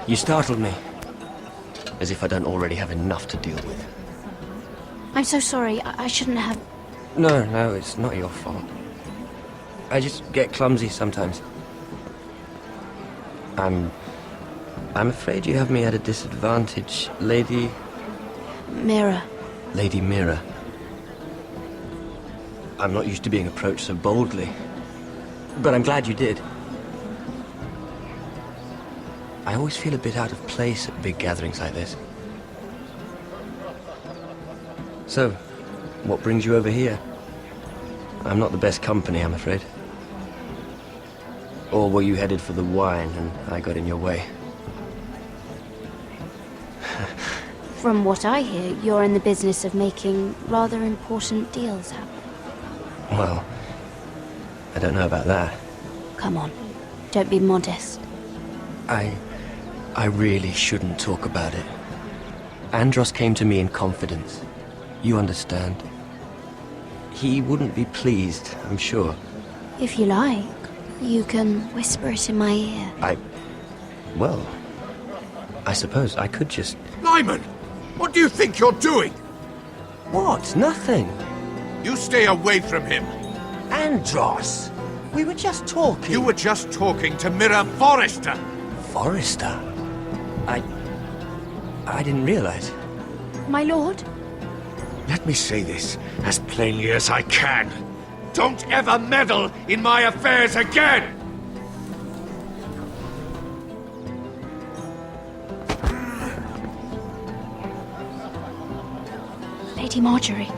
You startled me. As if I don't already have enough to deal with. I'm so sorry. I shouldn't have... No, it's not your fault. I just get clumsy sometimes. I'm afraid you have me at a disadvantage, Lady... Mira. Lady Mira. I'm not used to being approached so boldly. But I'm glad you did. I always feel a bit out of place at big gatherings like this. So, what brings you over here? I'm not the best company, I'm afraid. Or were you headed for the wine and I got in your way? From what I hear, you're in the business of making rather important deals happen. Well, I don't know about that. Come on, don't be modest. I really shouldn't talk about it. Andros came to me in confidence. You understand? He wouldn't be pleased, I'm sure. If you like, you can whisper it in my ear. Well, I suppose I could just... Lyman! What do you think you're doing? What? Nothing. You stay away from him. Andros! We were just talking. You were just talking to Mira Forrester. Forrester? I didn't realize. My lord? Let me say this as plainly as I can. Don't ever meddle in my affairs again! Lady Marjorie.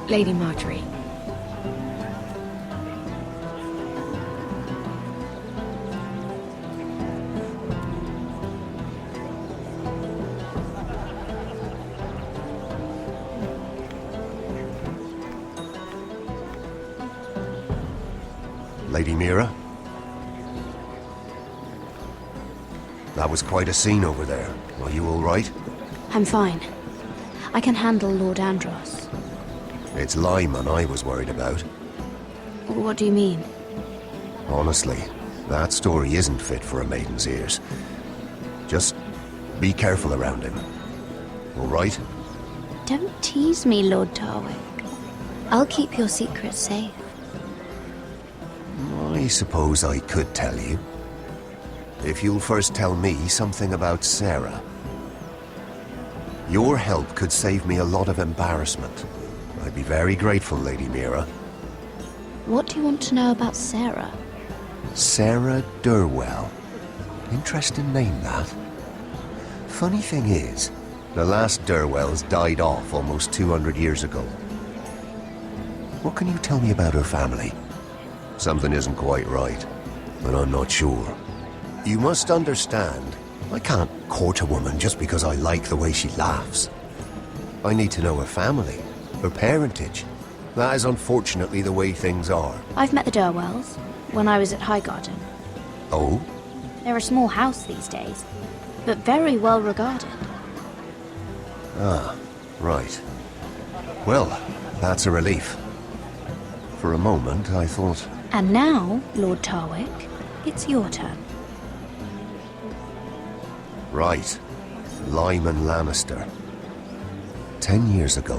Lady Marjorie. Lady Mira? That was quite a scene over there. Are you all right? I'm fine. I can handle Lord Andros. It's Lyman I was worried about. What do you mean? Honestly, that story isn't fit for a maiden's ears. Just be careful around him. All right? Don't tease me, Lord Tarwick. I'll keep your secret safe. I suppose I could tell you. If you'll first tell me something about Sarah. Your help could save me a lot of embarrassment. I'd be very grateful, Lady Mira. What do you want to know about Sarah? Sarah Durwell. Interesting name, that. Funny thing is, the last Durwells died off almost 200 years ago. What can you tell me about her family? Something isn't quite right, but I'm not sure. You must understand, I can't court a woman just because I like the way she laughs. I need to know her family, her parentage. That is unfortunately the way things are. I've met the Durwells when I was at Highgarden. Oh? They're a small house these days, but very well regarded. Ah, right. Well, that's a relief. For a moment, I thought... And now, Lord Tarwick, it's your turn. Right. Lyman Lannister. 10 years ago,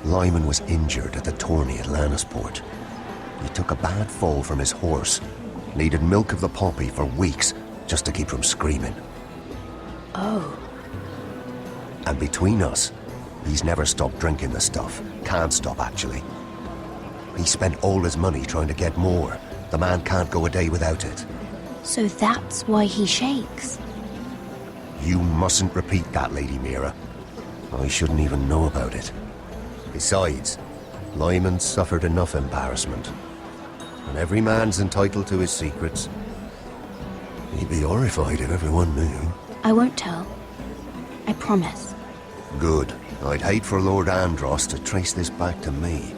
Lyman was injured at the tourney at Lannisport. He took a bad fall from his horse. Needed milk of the poppy for weeks just to keep from screaming. Oh. And between us, he's never stopped drinking the stuff. Can't stop, actually. He spent all his money trying to get more. The man can't go a day without it. So that's why he shakes. You mustn't repeat that, Lady Mira. I shouldn't even know about it. Besides, Lyman suffered enough embarrassment. And every man's entitled to his secrets. He'd be horrified if everyone knew. I won't tell. I promise. Good. I'd hate for Lord Andros to trace this back to me.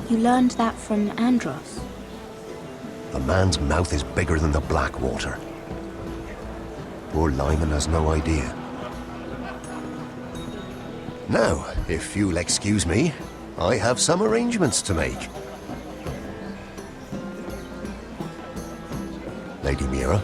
You learned that from Andros? The man's mouth is bigger than the Blackwater. Poor Lyman has no idea. Now, if you'll excuse me, I have some arrangements to make. Lady Mira.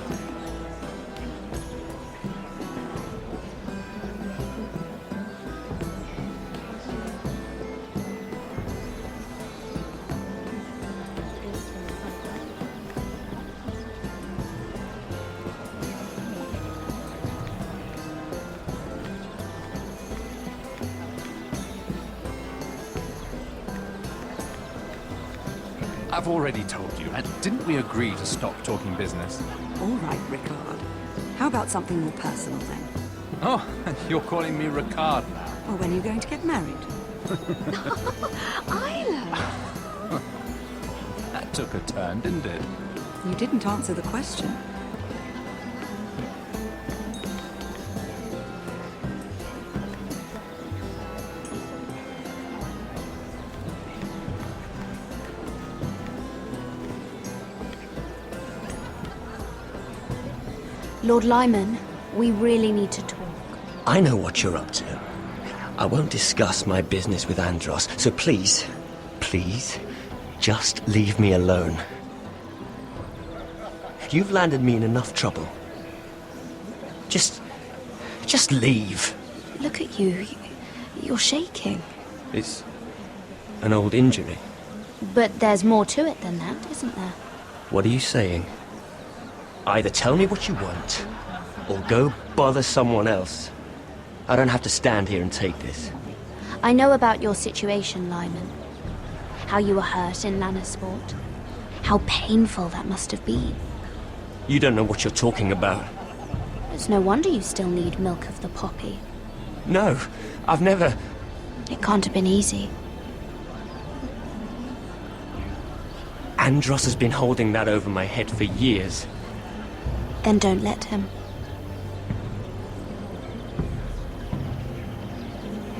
I've already told you, and didn't we agree to stop talking business? All right, Rickard. How about something more personal then? Oh, you're calling me Ricard now. Well, when are you going to get married? Isla! That took a turn, didn't it? You didn't answer the question. Lord Lyman, we really need to talk. I know what you're up to. I won't discuss my business with Andros, so please, just leave me alone. You've landed me in enough trouble. Just leave. Look at you. You're shaking. It's an old injury. But there's more to it than that, isn't there? What are you saying? Either tell me what you want, or go bother someone else. I don't have to stand here and take this. I know about your situation, Lyman. How you were hurt in Lannisport. How painful that must have been. You don't know what you're talking about. It's no wonder you still need milk of the poppy. No, I've never... It can't have been easy. Andros has been holding that over my head for years. Then don't let him.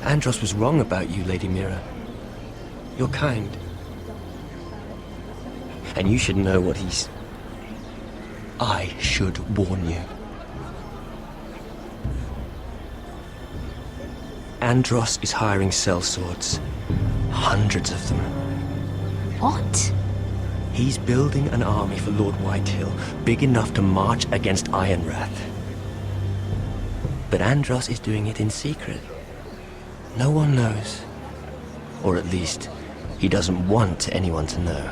Andros was wrong about you, Lady Mira. You're kind. And you should know what he's... I should warn you. Andros is hiring sellswords. Hundreds of them. What? He's building an army for Lord Whitehill, big enough to march against Ironrath. But Andros is doing it in secret. No one knows. Or at least, he doesn't want anyone to know.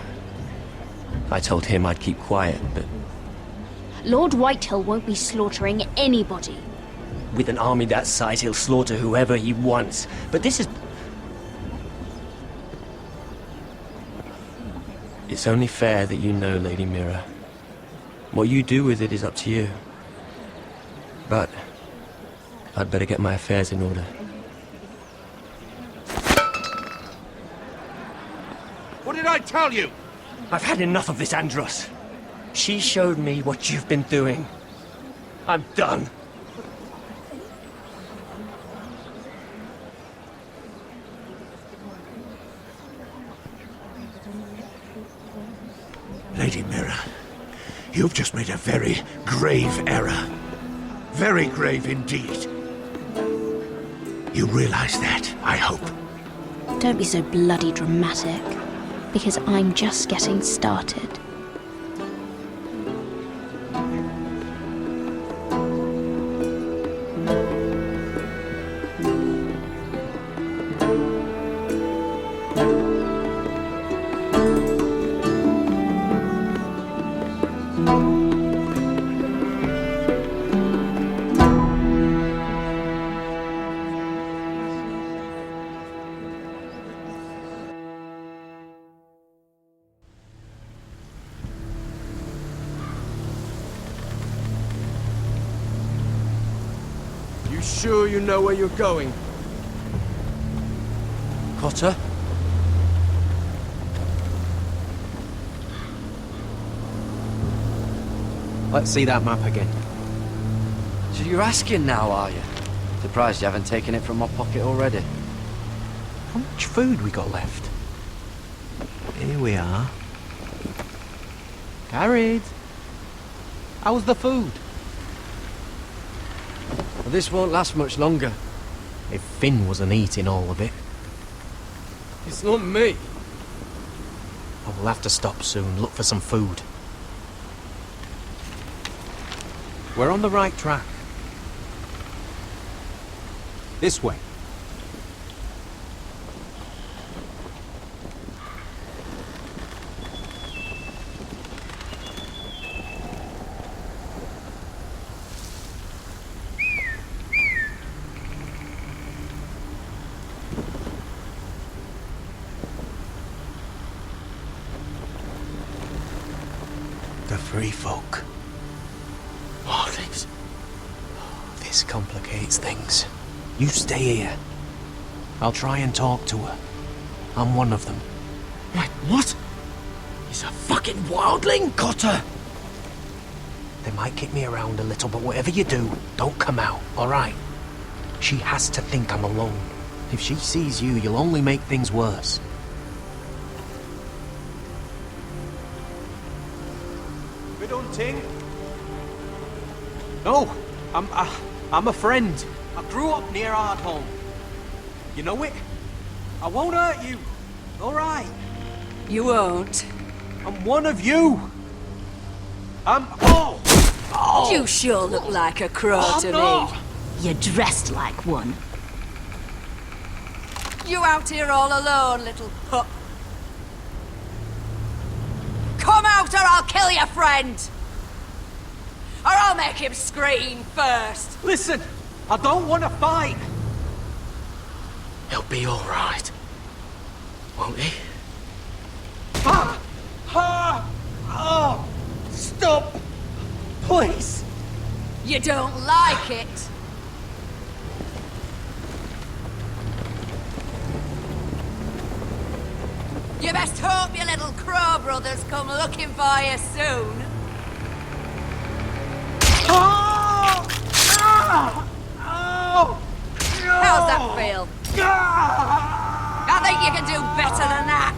I told him I'd keep quiet, but... Lord Whitehill won't be slaughtering anybody. With an army that size, he'll slaughter whoever he wants. But this is... It's only fair that you know, Lady Mira. What you do with it is up to you. But I'd better get my affairs in order. What did I tell you? I've had enough of this, Andros. She showed me what you've been doing. I'm done. Lady Mira, you've just made a very grave error. Very grave indeed. You realize that, I hope. Don't be so bloody dramatic, because I'm just getting started. Sure you know where you're going? Cotter? Let's see that map again. So you're asking now, are you? Surprised you haven't taken it from my pocket already. How much food we got left? Here we are. Carried. How's the food? Well, this won't last much longer. If Finn wasn't eating all of it. It's not me. I will have to stop soon, look for some food. We're on the right track. This way. The free folk. Wildlings. This complicates things. You stay here. I'll try and talk to her. I'm one of them. Wait, what? He's a fucking wildling? Cotter! They might kick me around a little, but whatever you do, don't come out, alright? She has to think I'm alone. If she sees you, you'll only make things worse. Good hunting. No, I'm a friend. I grew up near Ardholm. You know it? I won't hurt you. All right. You won't. I'm one of you. Oh! You sure look like a crow to me. You're dressed like one. You out here all alone, little pup. Come out or I'll kill your friend! Or I'll make him scream first! Listen, I don't want to fight. He'll be all right, won't he? Oh! Stop! Please! You don't like it? You best hope your little crow brothers come looking for you soon. Oh! Oh! How's that feel? I think you can do better than that.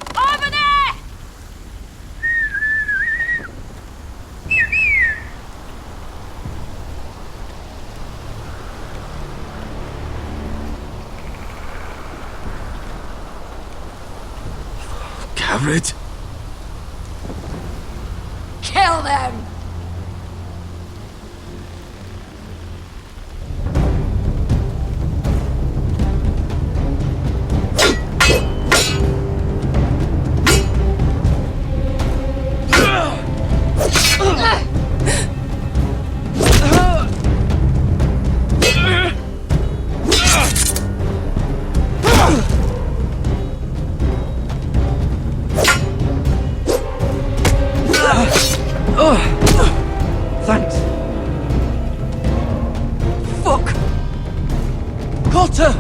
Over there! Gared? Kill them! Thanks. Fuck! Cotter!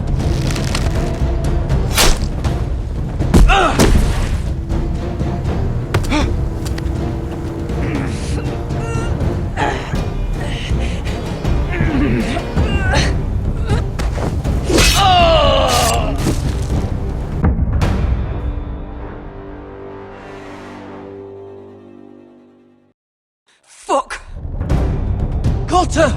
Fuck! Cotter!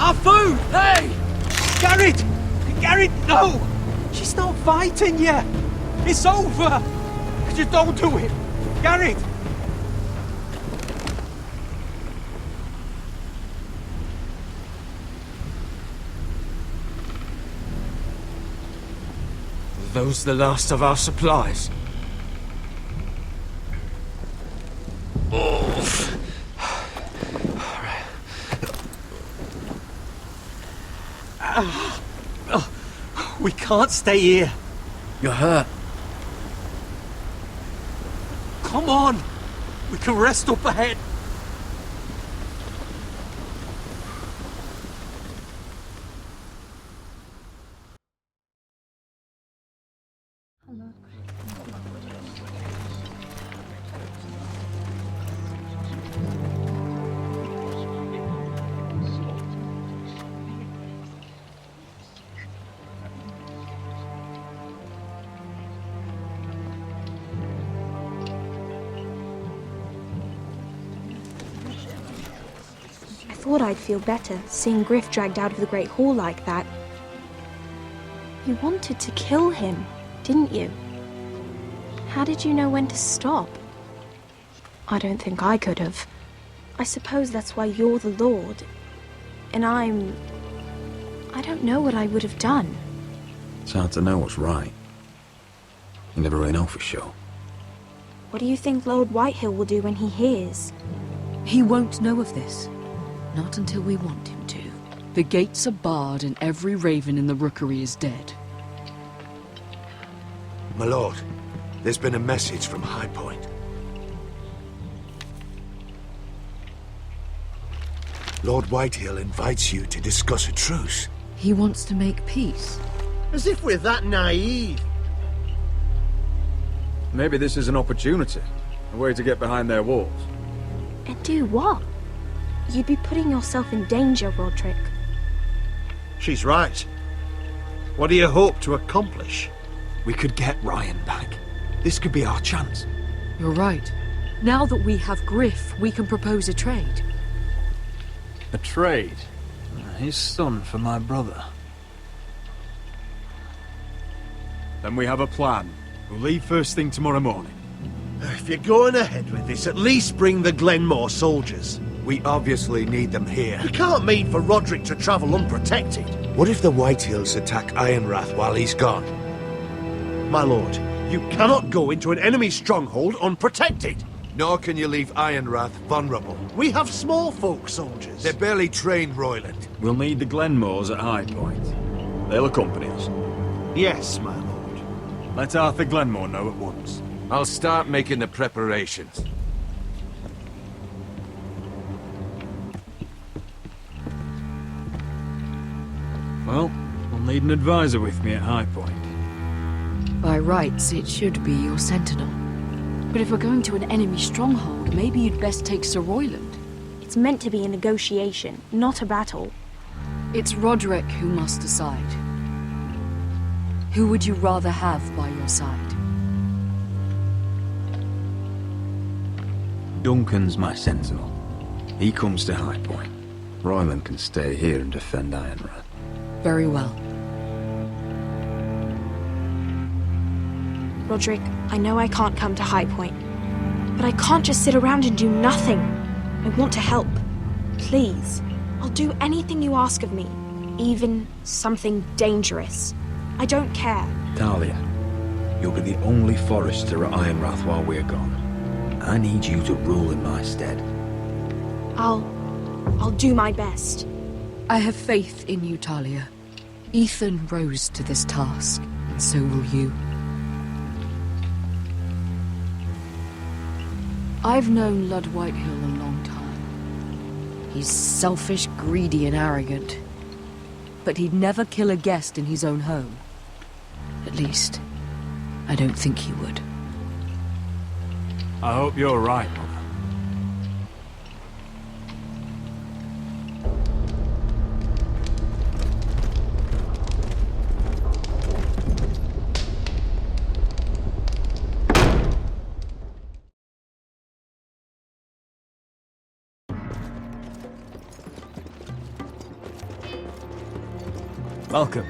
Our food! Hey! Gared! Gared, no! She's not fighting yet! It's over! Just don't do it! Gared! Are those the last of our supplies? We can't stay here. You're hurt. Come on! We can rest up ahead. I thought I'd feel better seeing Griff dragged out of the Great Hall like that. You wanted to kill him, didn't you? How did you know when to stop? I don't think I could have. I suppose that's why you're the Lord. And I don't know what I would have done. It's hard to know what's right. You never really know for sure. What do you think Lord Whitehill will do when he hears? He won't know of this. Not until we want him to. The gates are barred and every raven in the rookery is dead. My lord, there's been a message from High Point. Lord Whitehill invites you to discuss a truce. He wants to make peace. As if we're that naive. Maybe this is an opportunity. A way to get behind their walls. And do what? You'd be putting yourself in danger, Roderick. She's right. What do you hope to accomplish? We could get Ryan back. This could be our chance. You're right. Now that we have Griff, we can propose a trade. A trade? His son for my brother. Then we have a plan. We'll leave first thing tomorrow morning. If you're going ahead with this, at least bring the Glenmore soldiers. We obviously need them here. You can't mean for Roderick to travel unprotected. What if the Whitehills attack Ironrath while he's gone? My lord, you cannot go into an enemy stronghold unprotected. Nor can you leave Ironrath vulnerable. We have small folk soldiers. They're barely trained, Royland. We'll need the Glenmores at High Point. They'll accompany us. Yes, my lord. Let Arthur Glenmore know at once. I'll start making the preparations. Well, I'll need an advisor with me at High Point. By rights, it should be your sentinel. But if we're going to an enemy stronghold, maybe you'd best take Sir Royland. It's meant to be a negotiation, not a battle. It's Roderick who must decide. Who would you rather have by your side? Duncan's my sentinel. He comes to High Point. Royland can stay here and defend Ironrath. Very well. Roderick, I know I can't come to High Point, but I can't just sit around and do nothing. I want to help. Please. I'll do anything you ask of me, even something dangerous. I don't care. Talia, you'll be the only forester at Ironrath while we're gone. I need you to rule in my stead. I'll do my best. I have faith in you, Talia. Ethan rose to this task, and so will you. I've known Lord Whitehill a long time. He's selfish, greedy, and arrogant. But he'd never kill a guest in his own home. At least, I don't think he would. I hope you're right, Mother. Welcome.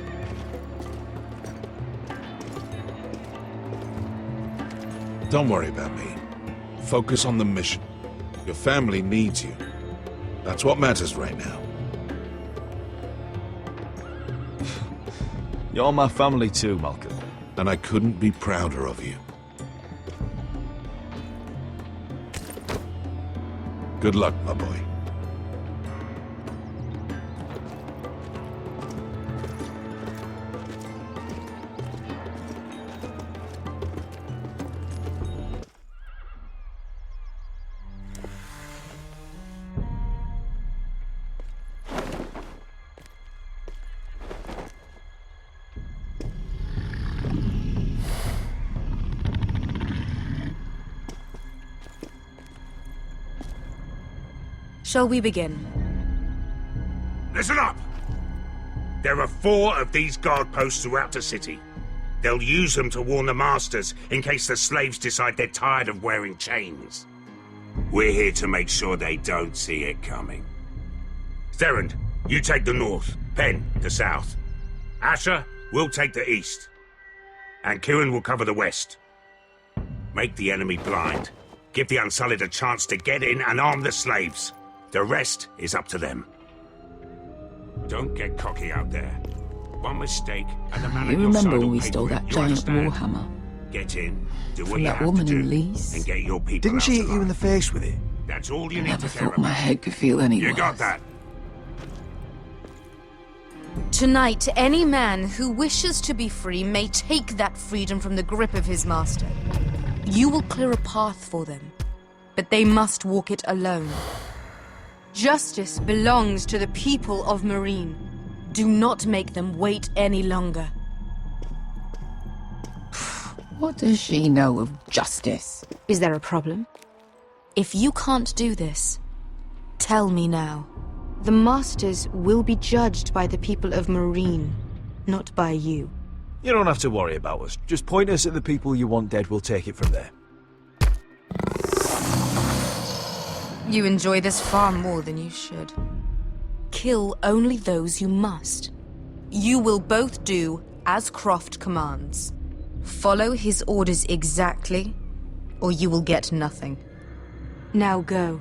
Don't worry about me. Focus on the mission. Your family needs you. That's what matters right now. You're my family too, Malcolm. And I couldn't be prouder of you. Good luck, my boy. Shall we begin? Listen up! There are 4 of these guard posts throughout the city. They'll use them to warn the masters in case the slaves decide they're tired of wearing chains. We're here to make sure they don't see it coming. Therend, you take the north. Penn, the south. Asher, we'll take the east. And Kieran will cover the west. Make the enemy blind. Give the Unsullied a chance to get in and arm the slaves. The rest is up to them. Don't get cocky out there. One mistake, and the man You on your remember side when will we pay stole for it. that You giant understand? warhammer? Get in, do what From you that have woman to in do, Lee's? and get your people Didn't out she hit alive. you in the face with it? That's all you need Never to care thought my about. head could feel any You worse. got that? Tonight, any man who wishes to be free may take that freedom from the grip of his master. You will clear a path for them, but they must walk it alone. Justice belongs to the people of Marine. Do not make them wait any longer. What does she know of justice? Is there a problem? If you can't do this, tell me now. The Masters will be judged by the people of Marine, not by you. You don't have to worry about us. Just point us at the people you want dead, we'll take it from there. You enjoy this far more than you should. Kill only those you must. You will both do as Croft commands. Follow his orders exactly, or you will get nothing. Now go.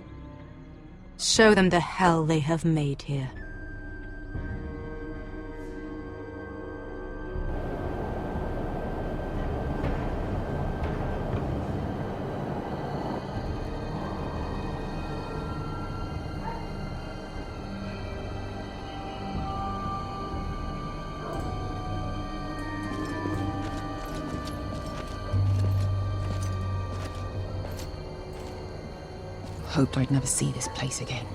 Show them the hell they have made here. Hoped I'd never see this place again.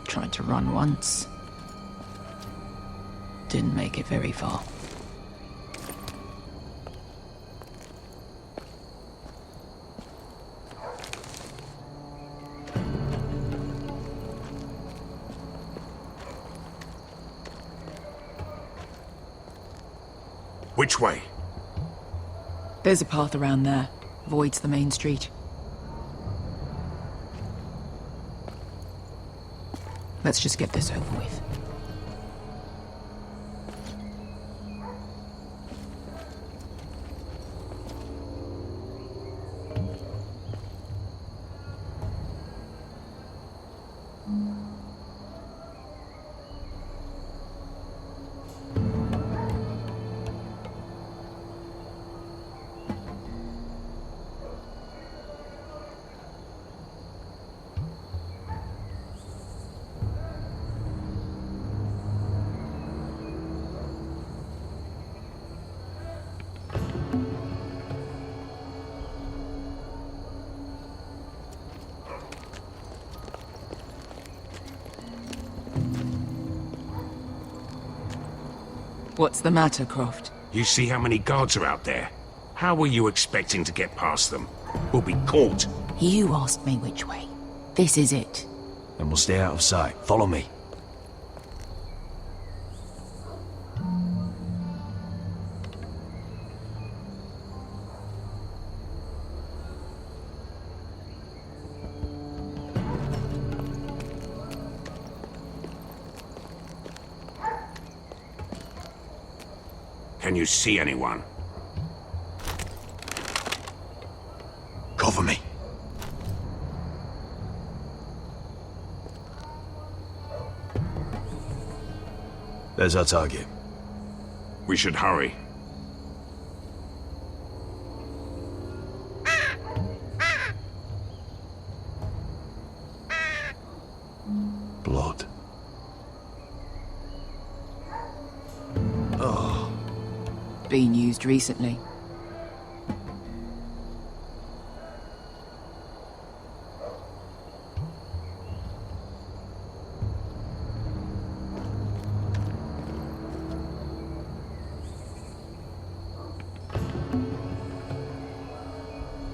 Tried to run once. Didn't make it very far. Which way? There's a path around there. Voids the main street. Let's just get this over with. What's the matter, Croft? You see how many guards are out there? How were you expecting to get past them? We'll be caught. You asked me which way. This is it. Then we'll stay out of sight. Follow me. Can you see anyone? Cover me. There's our target. We should hurry. Blood. Oh. Been used recently.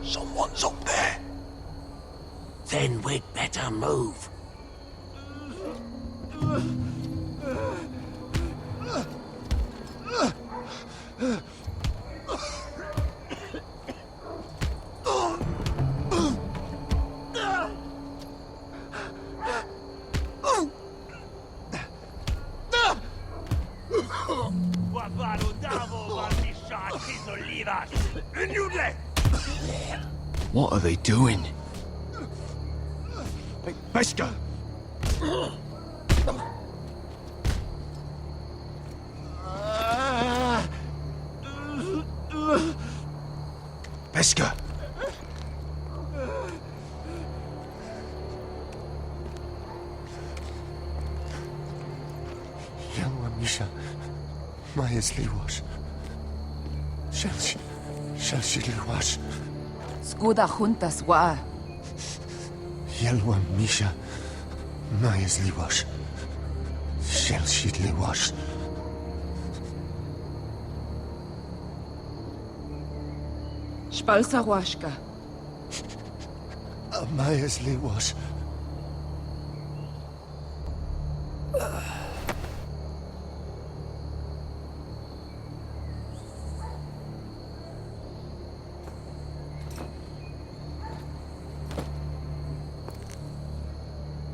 Someone's up there. Then we'd better move. What are they doing? Beskha! Beskha! Yelwa Misha, Maya's Liwash. Shall she Liwash? Skuda juntas wa. Yelwa Misha, Maya's Liwash. Shall she Liwash? Spalsa washka. Maya's Liwash.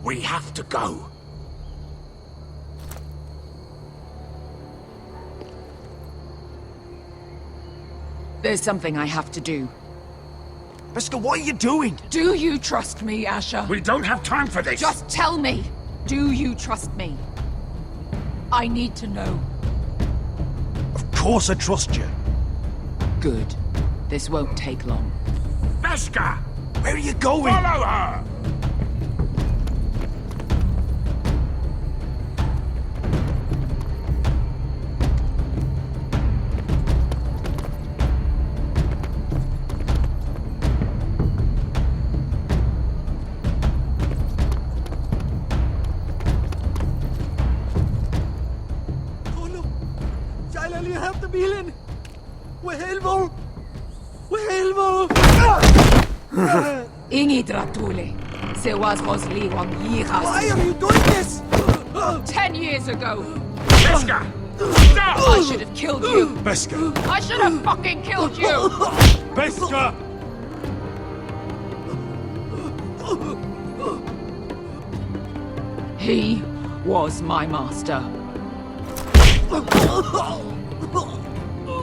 We have to go. There's something I have to do. Beskha, what are you doing? Do you trust me, Asher? We don't have time for this. Just tell me. Do you trust me? I need to know. Of course I trust you. Good. This won't take long. Beskha! Where are you going? Follow her! Ingi Dratule. Se was Rosli Wang Yiras. Why are you doing this? 10 years ago. Beskha! Stop! I should have killed you. Beskha! I should have fucking killed you. Beskha! He was my master.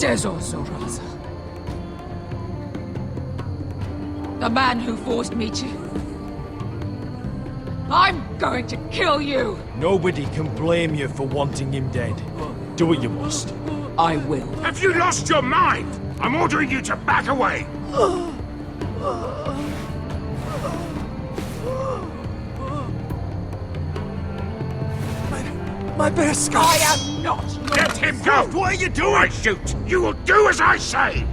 Dezor Zoraza. The man who forced me to... I'm going to kill you! Nobody can blame you for wanting him dead. Do what you must. I will. Have you lost your mind? I'm ordering you to back away! My Beskha! I am not your... Let him go! What are you doing? I shoot! You will do as I say!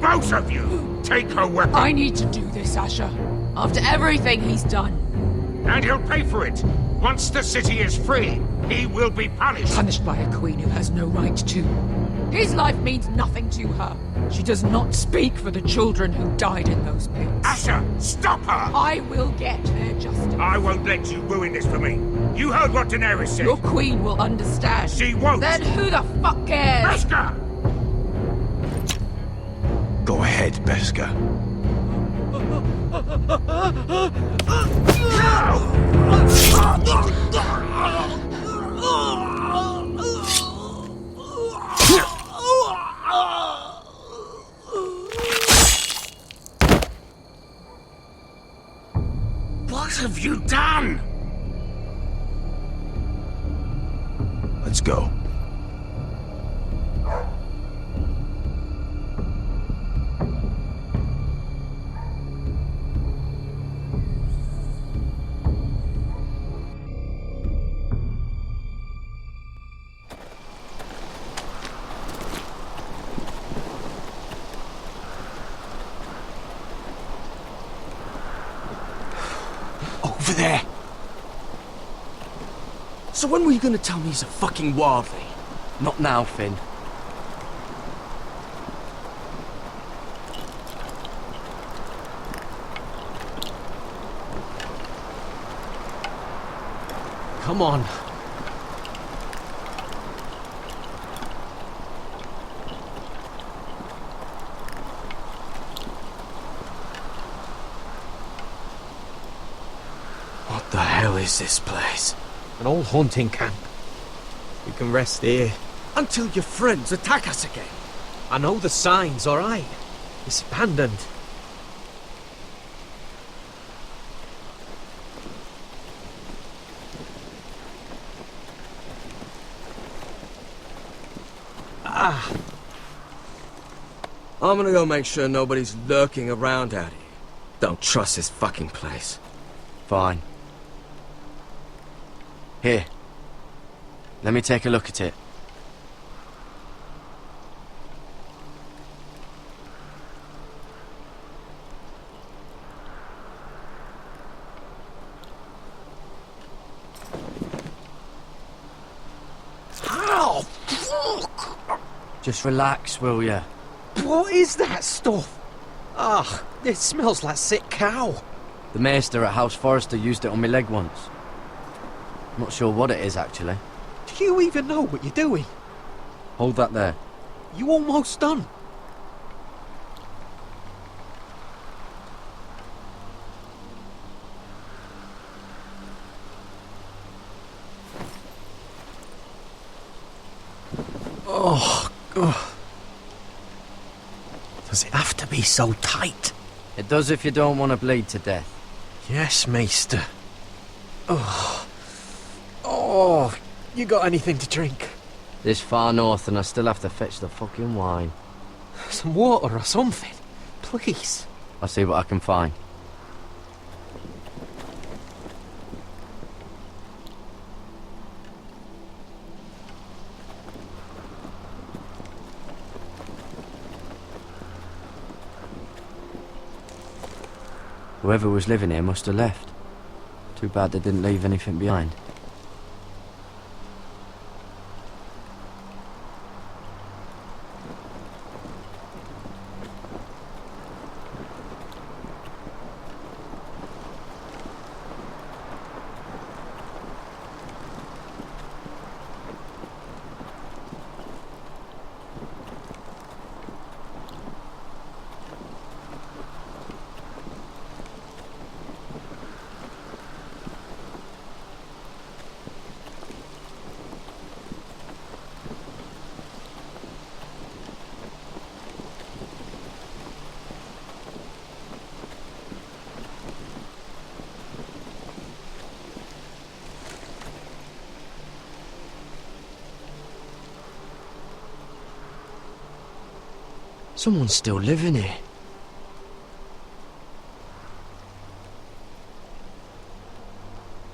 Both of you! Take her weapon! I need to do this, Asher. After everything he's done. And he'll pay for it! Once the city is free, he will be punished! Punished by a queen who has no right to. His life means nothing to her. She does not speak for the children who died in those pits. Asher, stop her! I will get their justice. I won't let you ruin this for me. You heard what Daenerys said. Your queen will understand. She won't. Then who the fuck cares? Beskha! Go ahead, Beskha. What have you done? Let's go. Over there! So when were you gonna tell me he's a fucking wildling? Not now, Finn. Come on. What the hell is this place? An old hunting camp. We can rest here. Until your friends attack us again. I know the signs, alright? It's abandoned. Ah. I'm gonna go make sure nobody's lurking around out here. Don't trust this fucking place. Fine. Here. Let me take a look at it. Ow! Fuck! Just relax, will ya? What is that stuff? Ah, it smells like sick cow. The maester at House Forrester used it on my leg once. Not sure what it is, actually. Do you even know what you're doing? Hold that there. You almost done. Oh, God. Does it have to be so tight? It does if you don't want to bleed to death. Yes, Maester. Oh. Oh, you got anything to drink? This far north and I still have to fetch the fucking wine. Some water or something, please. I'll see what I can find. Whoever was living here must have left. Too bad they didn't leave anything behind. Someone's still living here.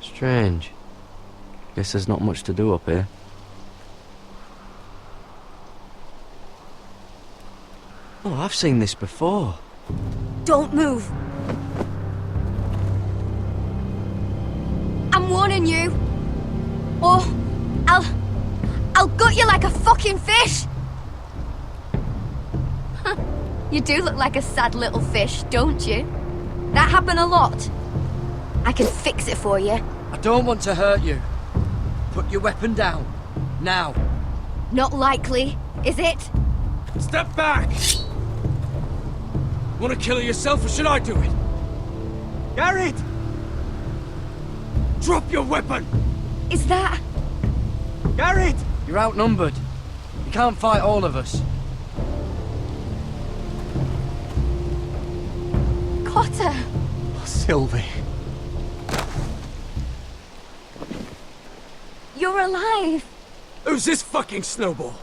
Strange. Guess there's not much to do up here. Oh, I've seen this before. Don't move. I'm warning you. Or I'll gut you like a fucking fish. You do look like a sad little fish, don't you? That happen a lot. I can fix it for you. I don't want to hurt you. Put your weapon down. Now. Not likely, is it? Step back! Want to kill her yourself, or should I do it? Garrett! Drop your weapon! Is that... Garrett! You're outnumbered. You can't fight all of us. Cotter! Sylvie. You're alive! Who's this fucking snowball?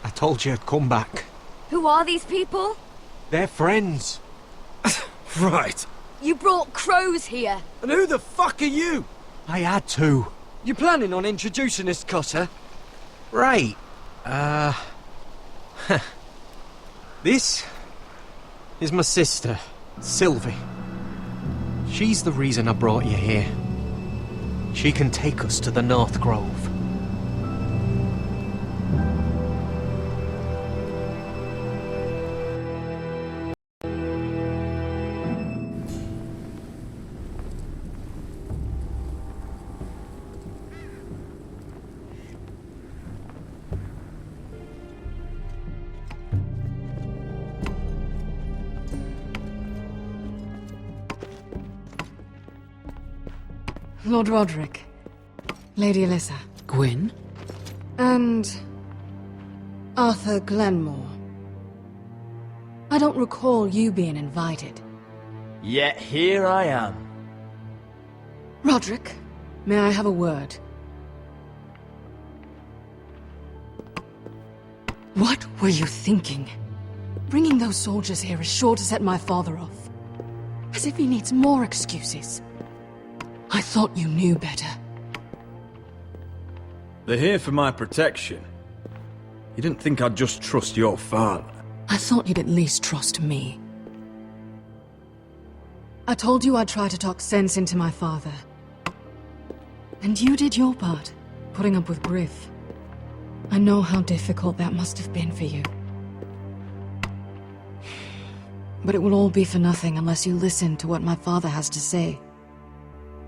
I told you I'd come back. Who are these people? They're friends. Right. You brought crows here. And who the fuck are you? I had to. You planning on introducing us, Cotter? Right. This is my sister, Sylvie. She's the reason I brought you here. She can take us to the North Grove. Lord Roderick, Lady Alyssa. Gwyn? And Arthur Glenmore. I don't recall you being invited. Yet here I am. Roderick, may I have a word? What were you thinking? Bringing those soldiers here is sure to set my father off. As if he needs more excuses. I thought you knew better. They're here for my protection. You didn't think I'd just trust your father? I thought you'd at least trust me. I told you I'd try to talk sense into my father. And you did your part, putting up with Griff. I know how difficult that must have been for you. But it will all be for nothing unless you listen to what my father has to say.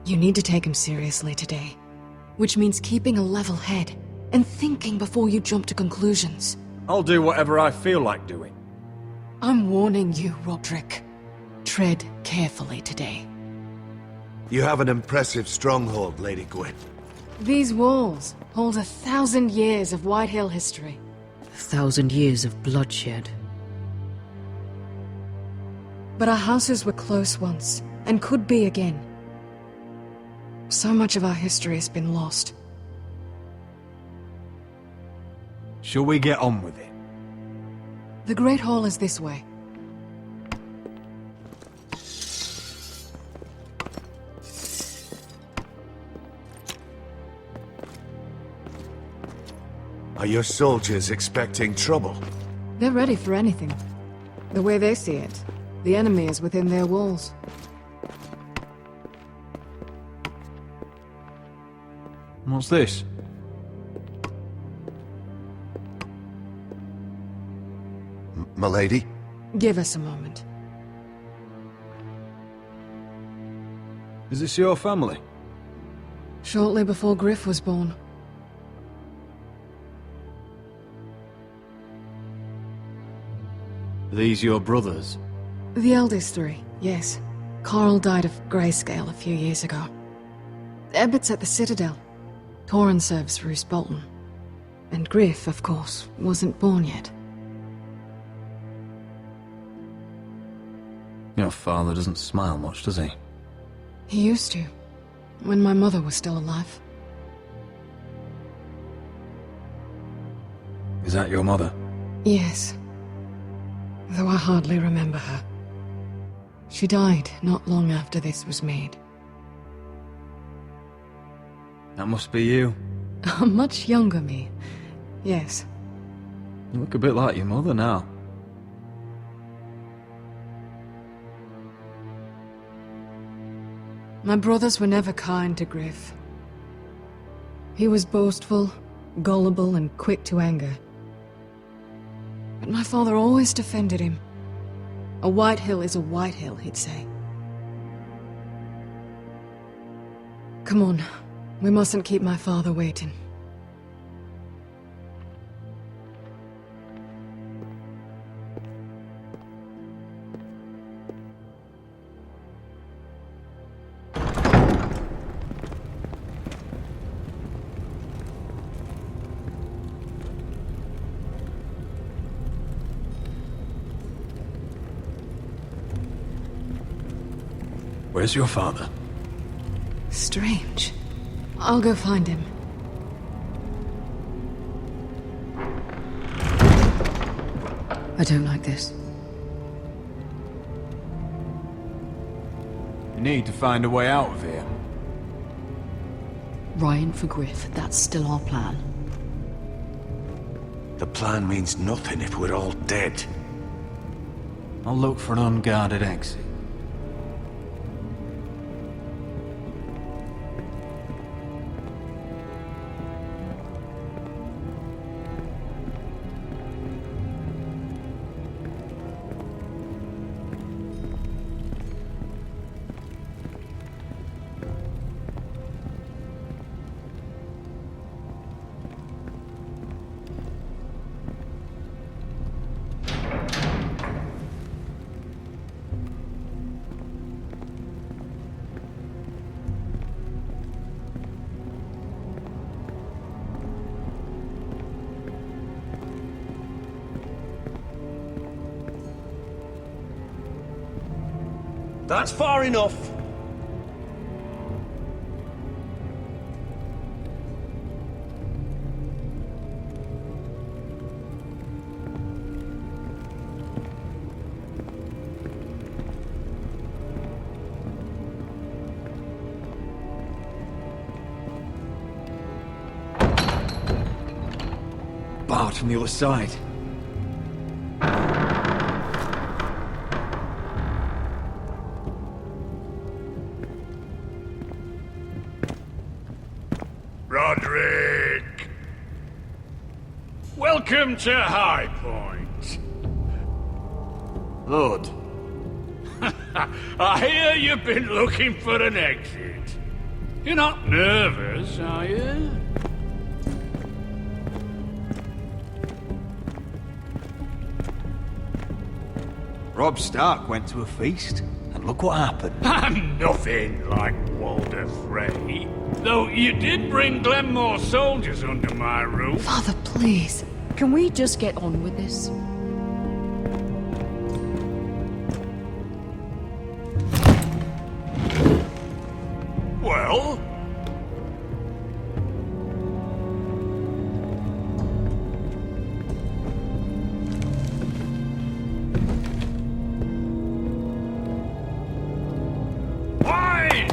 You need to take him seriously today, which means keeping a level head and thinking before you jump to conclusions. I'll do whatever I feel like doing. I'm warning you, Roderick. Tread carefully today. You have an impressive stronghold, Lady Gwyn. These walls hold 1,000 years of Whitehill history. 1,000 years of bloodshed. But our houses were close once, and could be again. So much of our history has been lost. Shall we get on with it? The Great Hall is this way. Are your soldiers expecting trouble? They're ready for anything. The way they see it, the enemy is within their walls. What's this? Milady? Give us a moment. Is this your family? Shortly before Griff was born. These your brothers? The eldest three, yes. Carl died of grayscale a few years ago. Ebbett's at the Citadel. Torrhen serves Roose Bolton. And Griff, of course, wasn't born yet. Your father doesn't smile much, does he? He used to, when my mother was still alive. Is that your mother? Yes. Though I hardly remember her. She died not long after this was made. That must be you. A much younger me. Yes. You look a bit like your mother now. My brothers were never kind to Griff. He was boastful, gullible, and quick to anger. But my father always defended him. A Whitehill is a Whitehill, he'd say. Come on. We mustn't keep my father waiting. Where's your father? Strange. I'll go find him. I don't like this. You need to find a way out of here. Ryan for Griff, that's still our plan. The plan means nothing if we're all dead. I'll look for an unguarded exit. That's far enough. Barred from the other side. Roderick! Welcome to High Point. Lord. I hear you've been looking for an exit. You're not nervous, are you? Robb Stark went to a feast, and look what happened. I'm nothing like Walder Frey. Though you did bring Glenmore soldiers under my roof. Father, please. Can we just get on with this? Well? Why?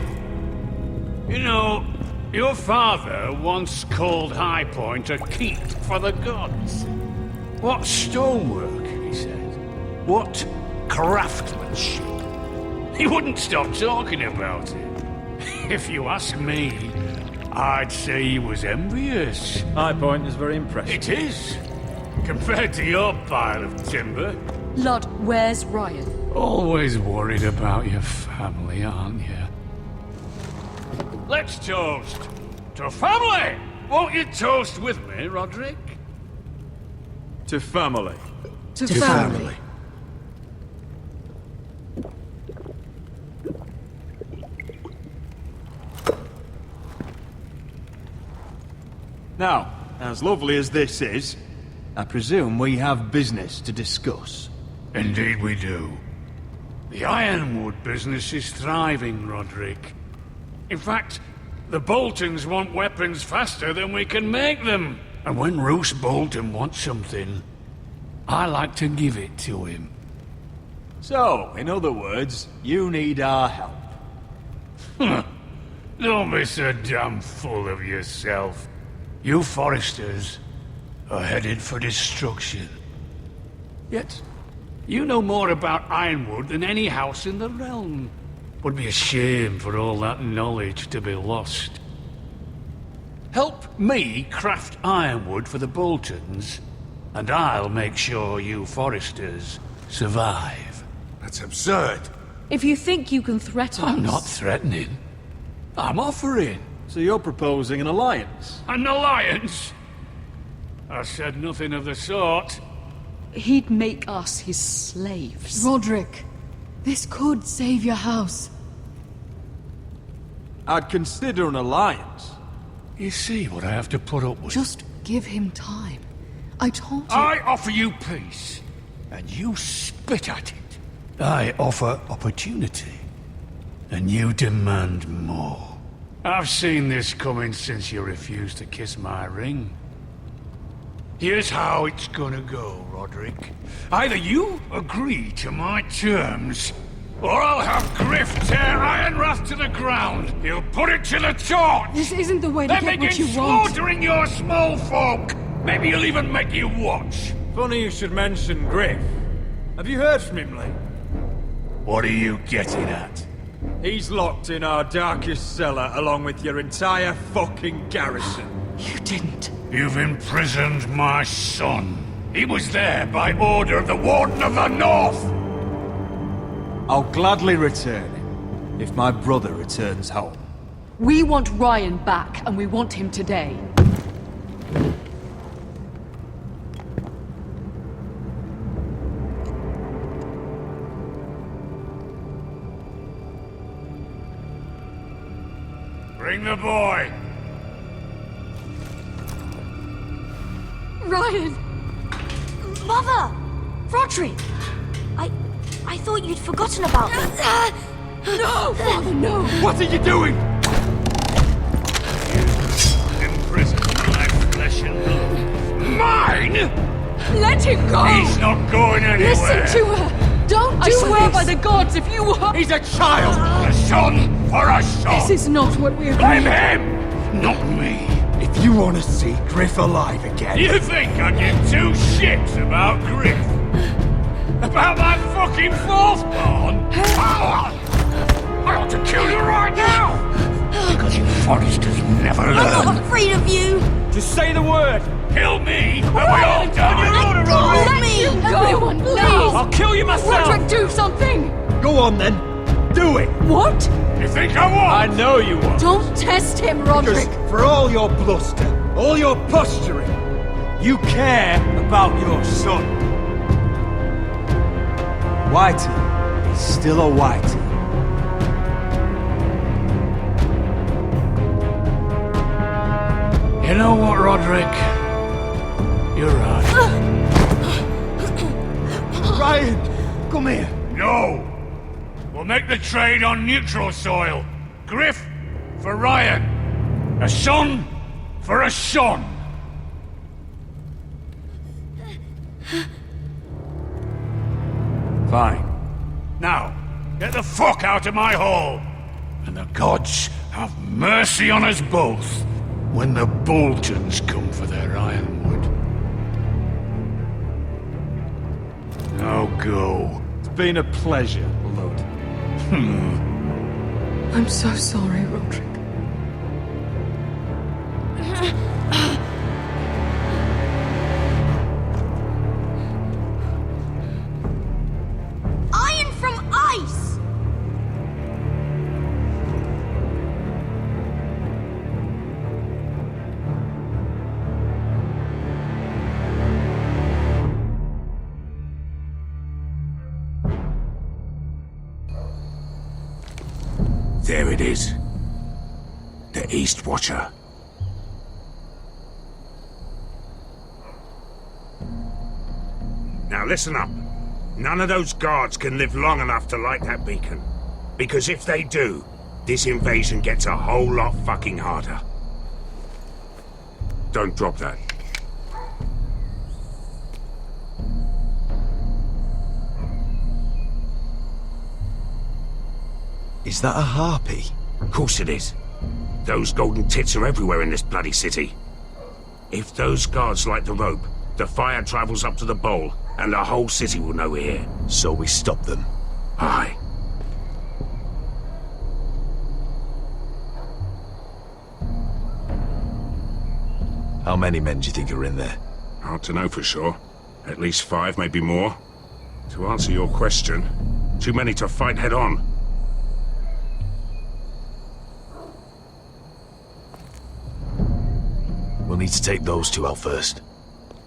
You know, your father once called High Point a keep for the gods. What stonework, he said. What craftsmanship. He wouldn't stop talking about it. If you ask me, I'd say he was envious. High Point is very impressive. It is. Compared to your pile of timber. Lord, where's Ryan? Always worried about your family, aren't you? Let's toast to family! Won't you toast with me, Roderick? To family. To family. Now, as lovely as this is, I presume we have business to discuss. Indeed we do. The Ironwood business is thriving, Roderick. In fact, the Boltons want weapons faster than we can make them. And when Roose Bolton wants something, I like to give it to him. So, in other words, you need our help. Don't be so damn full of yourself. You Forresters are headed for destruction. Yet, you know more about Ironwood than any house in the realm. Would be a shame for all that knowledge to be lost. Help me craft Ironwood for the Boltons, and I'll make sure you Forresters survive. That's absurd. If you think you can threaten I'm us... not threatening. I'm offering. So you're proposing an alliance? An alliance? I said nothing of the sort. He'd make us his slaves. Roderick, this could save your house. I'd consider an alliance. You see what I have to put up with? Just give him time. I told you... I offer you peace, and you spit at it. I offer opportunity, and you demand more. I've seen this coming since you refused to kiss my ring. Here's how it's gonna go, Roderick. Either you agree to my terms, or I'll have Griff tear Ironrath to the ground. He'll put it to the torch. This isn't the way to then get what begin you want. slaughtering your small folk. Maybe he'll even make you watch. Funny you should mention Griff. Have you heard from him lately? What are you getting at? He's locked in our darkest cellar along with your entire fucking garrison. You didn't. You've imprisoned my son. He was there by order of the Warden of the North. I'll gladly return him, if my brother returns home. We want Ryan back, and we want him today. Bring the boy. Ryan! Mother! Roderick! I thought you'd forgotten about me. No, Father, no! What are you doing? Imprison my flesh and blood. Mine? Let him go! He's not going anywhere. Listen to her! Don't do I swear this. by the gods, if you were... He's a child! A son for a son! This is not what we agreed. Blame him, not me. If you want to see Griff alive again... You think I give two shits about Griff? About my fucking fourth-born? I ought to kill you right now! Because you Forresters never learn. I'm not afraid of you! Just say the word! Kill me, and we all die! Let me go! Everyone, please! I'll kill you myself! Roderick, do something! Go on then! Do it! What? You think I won't? I know you won't! Don't test him, Roderick! Because for all your bluster, all your posturing, you care about your son. Whitey is still a Whitey. You know what, Roderick? You're right. Ryan, come here. No! We'll make the trade on neutral soil. Griff for Ryan. A son for a son. Fine. Now, get the fuck out of my hall. And the gods have mercy on us both when the Boltons come for their ironwood. Now go. It's been a pleasure, Lud. I'm so sorry, Roderick. Iron from ice! There it is. The East Watcher. Now listen up. None of those guards can live long enough to light that beacon. Because if they do, this invasion gets a whole lot fucking harder. Don't drop that. Is that a harpy? Of course it is. Those golden tits are everywhere in this bloody city. If those guards light the rope, the fire travels up to the bowl, and the whole city will know we're here. So we stop them. Aye. How many men do you think are in there? Hard to know for sure. At least 5, maybe more. To answer your question, too many to fight head on. We'll need to take those two out first.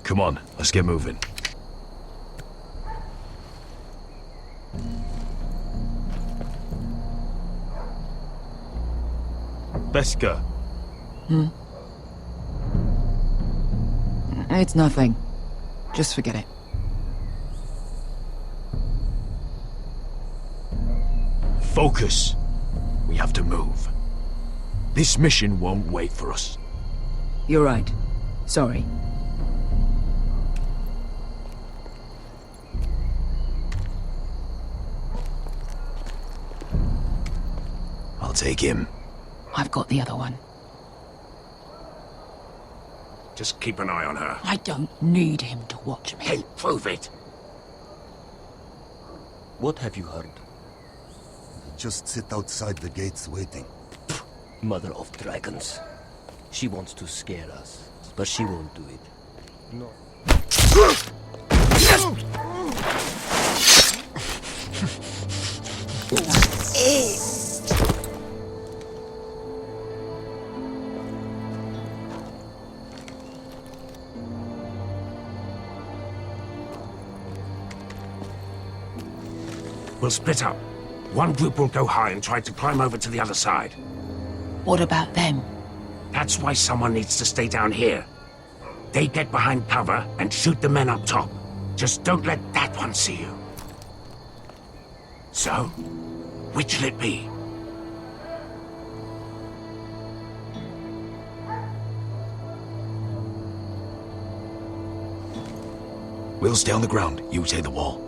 Come on, let's get moving. Beskha. It's nothing. Just forget it. Focus. We have to move. This mission won't wait for us. You're right. Sorry. I'll take him. I've got the other one. Just keep an eye on her. I don't need him to watch me. Hey, prove it! What have you heard? Just sit outside the gates waiting. Mother of dragons. She wants to scare us, but she won't do it. No. We'll split up. One group will go high and try to climb over to the other side. What about them? That's why someone needs to stay down here. They get behind cover and shoot the men up top. Just don't let that one see you. So, Which'll it be? We'll stay on the ground. You take the wall.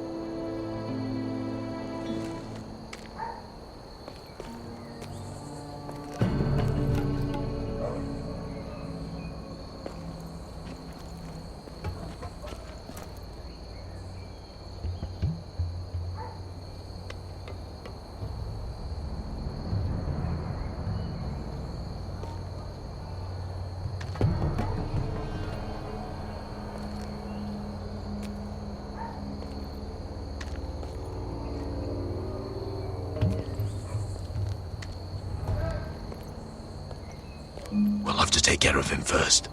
We'll have to take care of him first.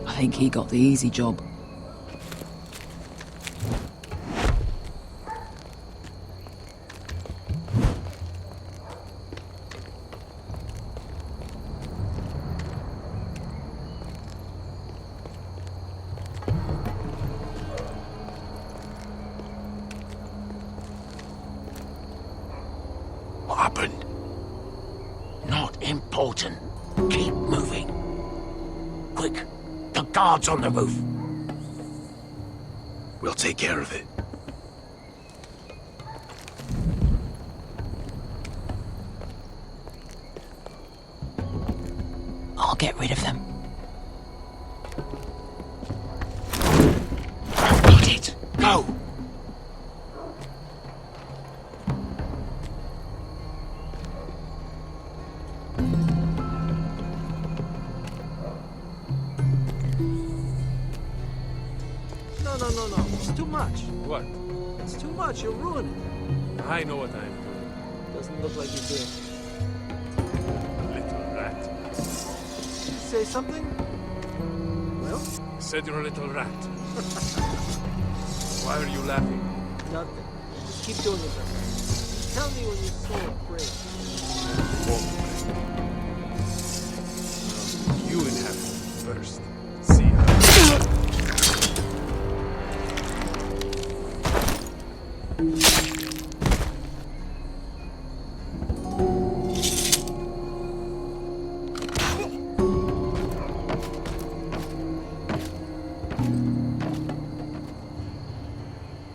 I think he got the easy job. What happened? Not important. Keep moving. Quick, the guards on the roof. We'll take care of it. I'll get rid of them. Got it. Go! No. It's too much. What? It's too much. You're ruining it. I know what I'm doing. Doesn't look like you do. Little rat. Say something? Well? I said you're a little rat. Why are you laughing? Nothing. Just keep doing it. Tell me when you're so afraid. You inhabit first. See her.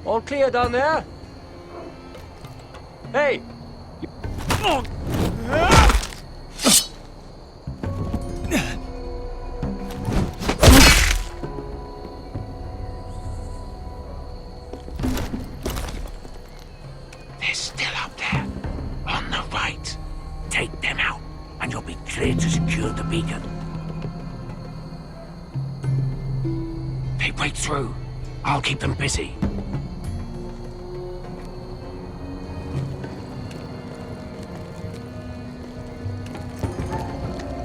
All clear down there? Hey! They're still up there. On the right. Take them out, and you'll be clear to secure the beacon. They break through. I'll keep them busy.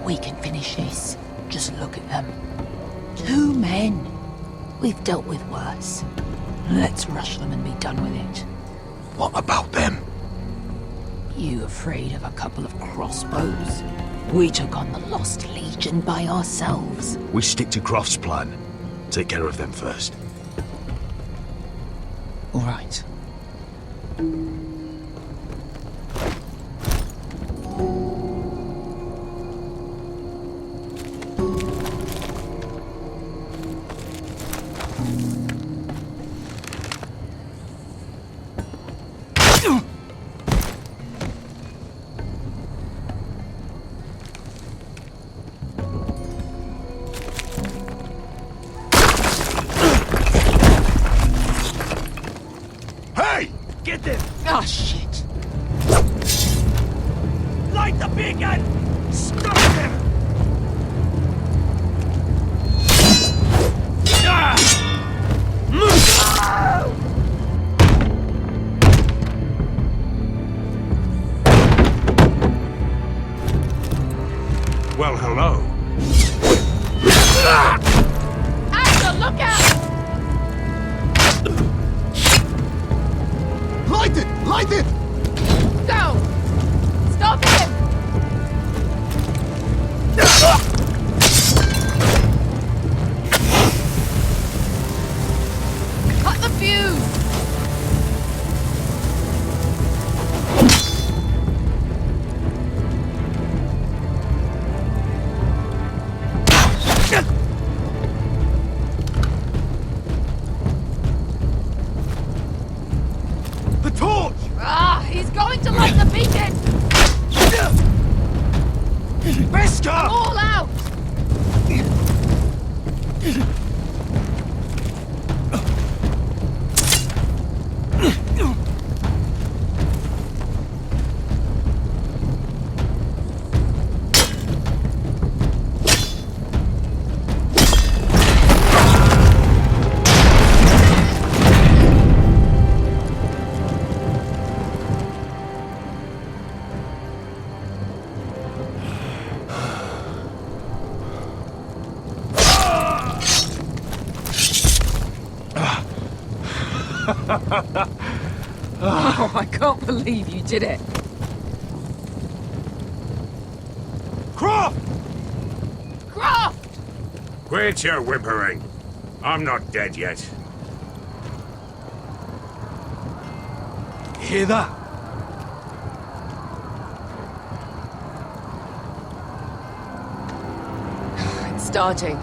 We can finish this. Just look at them. 2 men. We've dealt with worse. Let's rush them and be done with it. What about them? You afraid of a couple of crossbows? We took on the Lost Legion by ourselves. We stick to Croft's plan. Take care of them first. All right. Oh, shit. Light the beacon! Stop him! Well, hello. Axel, look out! Light it! Light it! Go! Stop him! Cut the fuse! The torch! Ah, he's going to light the beacon! Beskar! I'm all out! Oh, I can't believe you did it. Croft! Croft! Quit your whimpering. I'm not dead yet. Hear that? It's starting.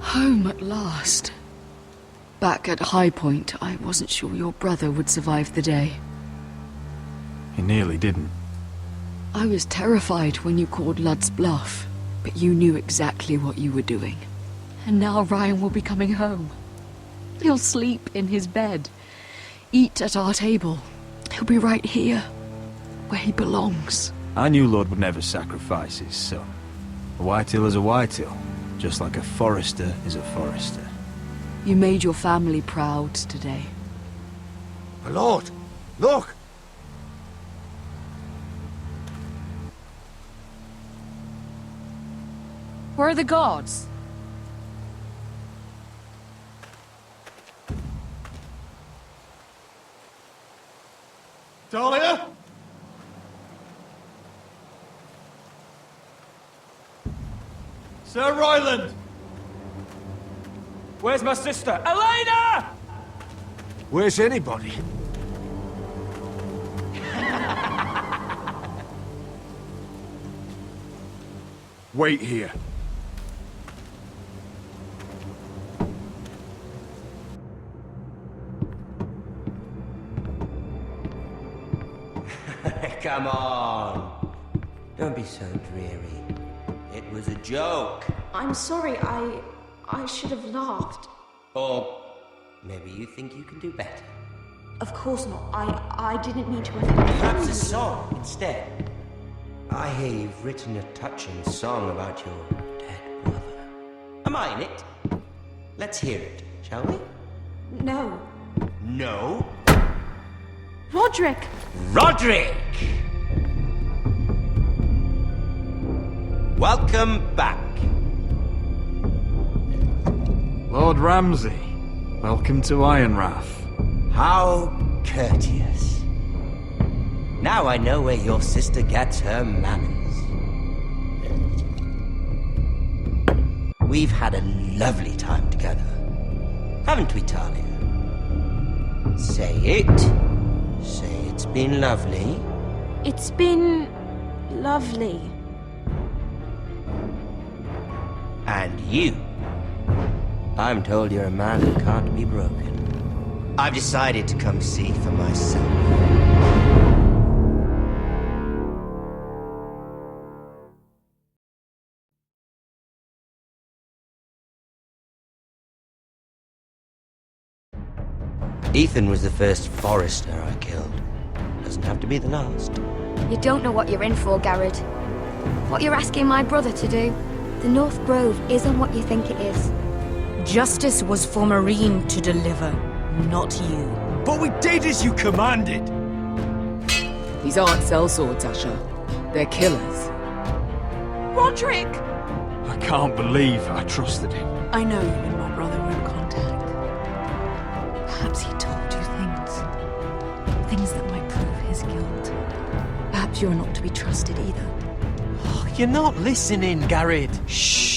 Home at last. Back at High Point, I wasn't sure your brother would survive the day. He nearly didn't. I was terrified when you called Ludd's bluff, but you knew exactly what you were doing. And now Ryan will be coming home. He'll sleep in his bed, eat at our table. He'll be right here, where he belongs. I knew Lord would never sacrifice his son. A Whitehill is a Whitehill, just like a Forrester is a Forrester. You made your family proud today. My lord, look! Where are the gods? Talia? Sir Royland! Where's my sister? Elena! Where's anybody? Wait here. Come on. Don't be so dreary. It was a joke. I'm sorry, I should have laughed. Or maybe you think you can do better. Of course not. I didn't mean to offend you. Perhaps a song instead. I hear you've written a touching song about your dead brother. Am I in it? Let's hear it, shall we? No. No? Roderick! Roderick! Welcome back. Lord Ramsay, welcome to Ironrath. How courteous. Now I know where your sister gets her manners. We've had a lovely time together. Haven't we, Talia? Say it. Say it's been lovely. It's been lovely. And you? I'm told you're a man who can't be broken. I've decided to come see for myself. Ethan was the first Forrester I killed. Doesn't have to be the last. You don't know what you're in for, Garrett. What you're asking my brother to do. The North Grove isn't what you think it is. Justice was for Marine to deliver, not you. But we did as you commanded! These aren't sellswords, Asher. They're killers. Roderick! I can't believe I trusted him. I know you and my brother were in contact. Perhaps he told you things. Things that might prove his guilt. Perhaps you're not to be trusted either. You're not listening, Garrett. Shh.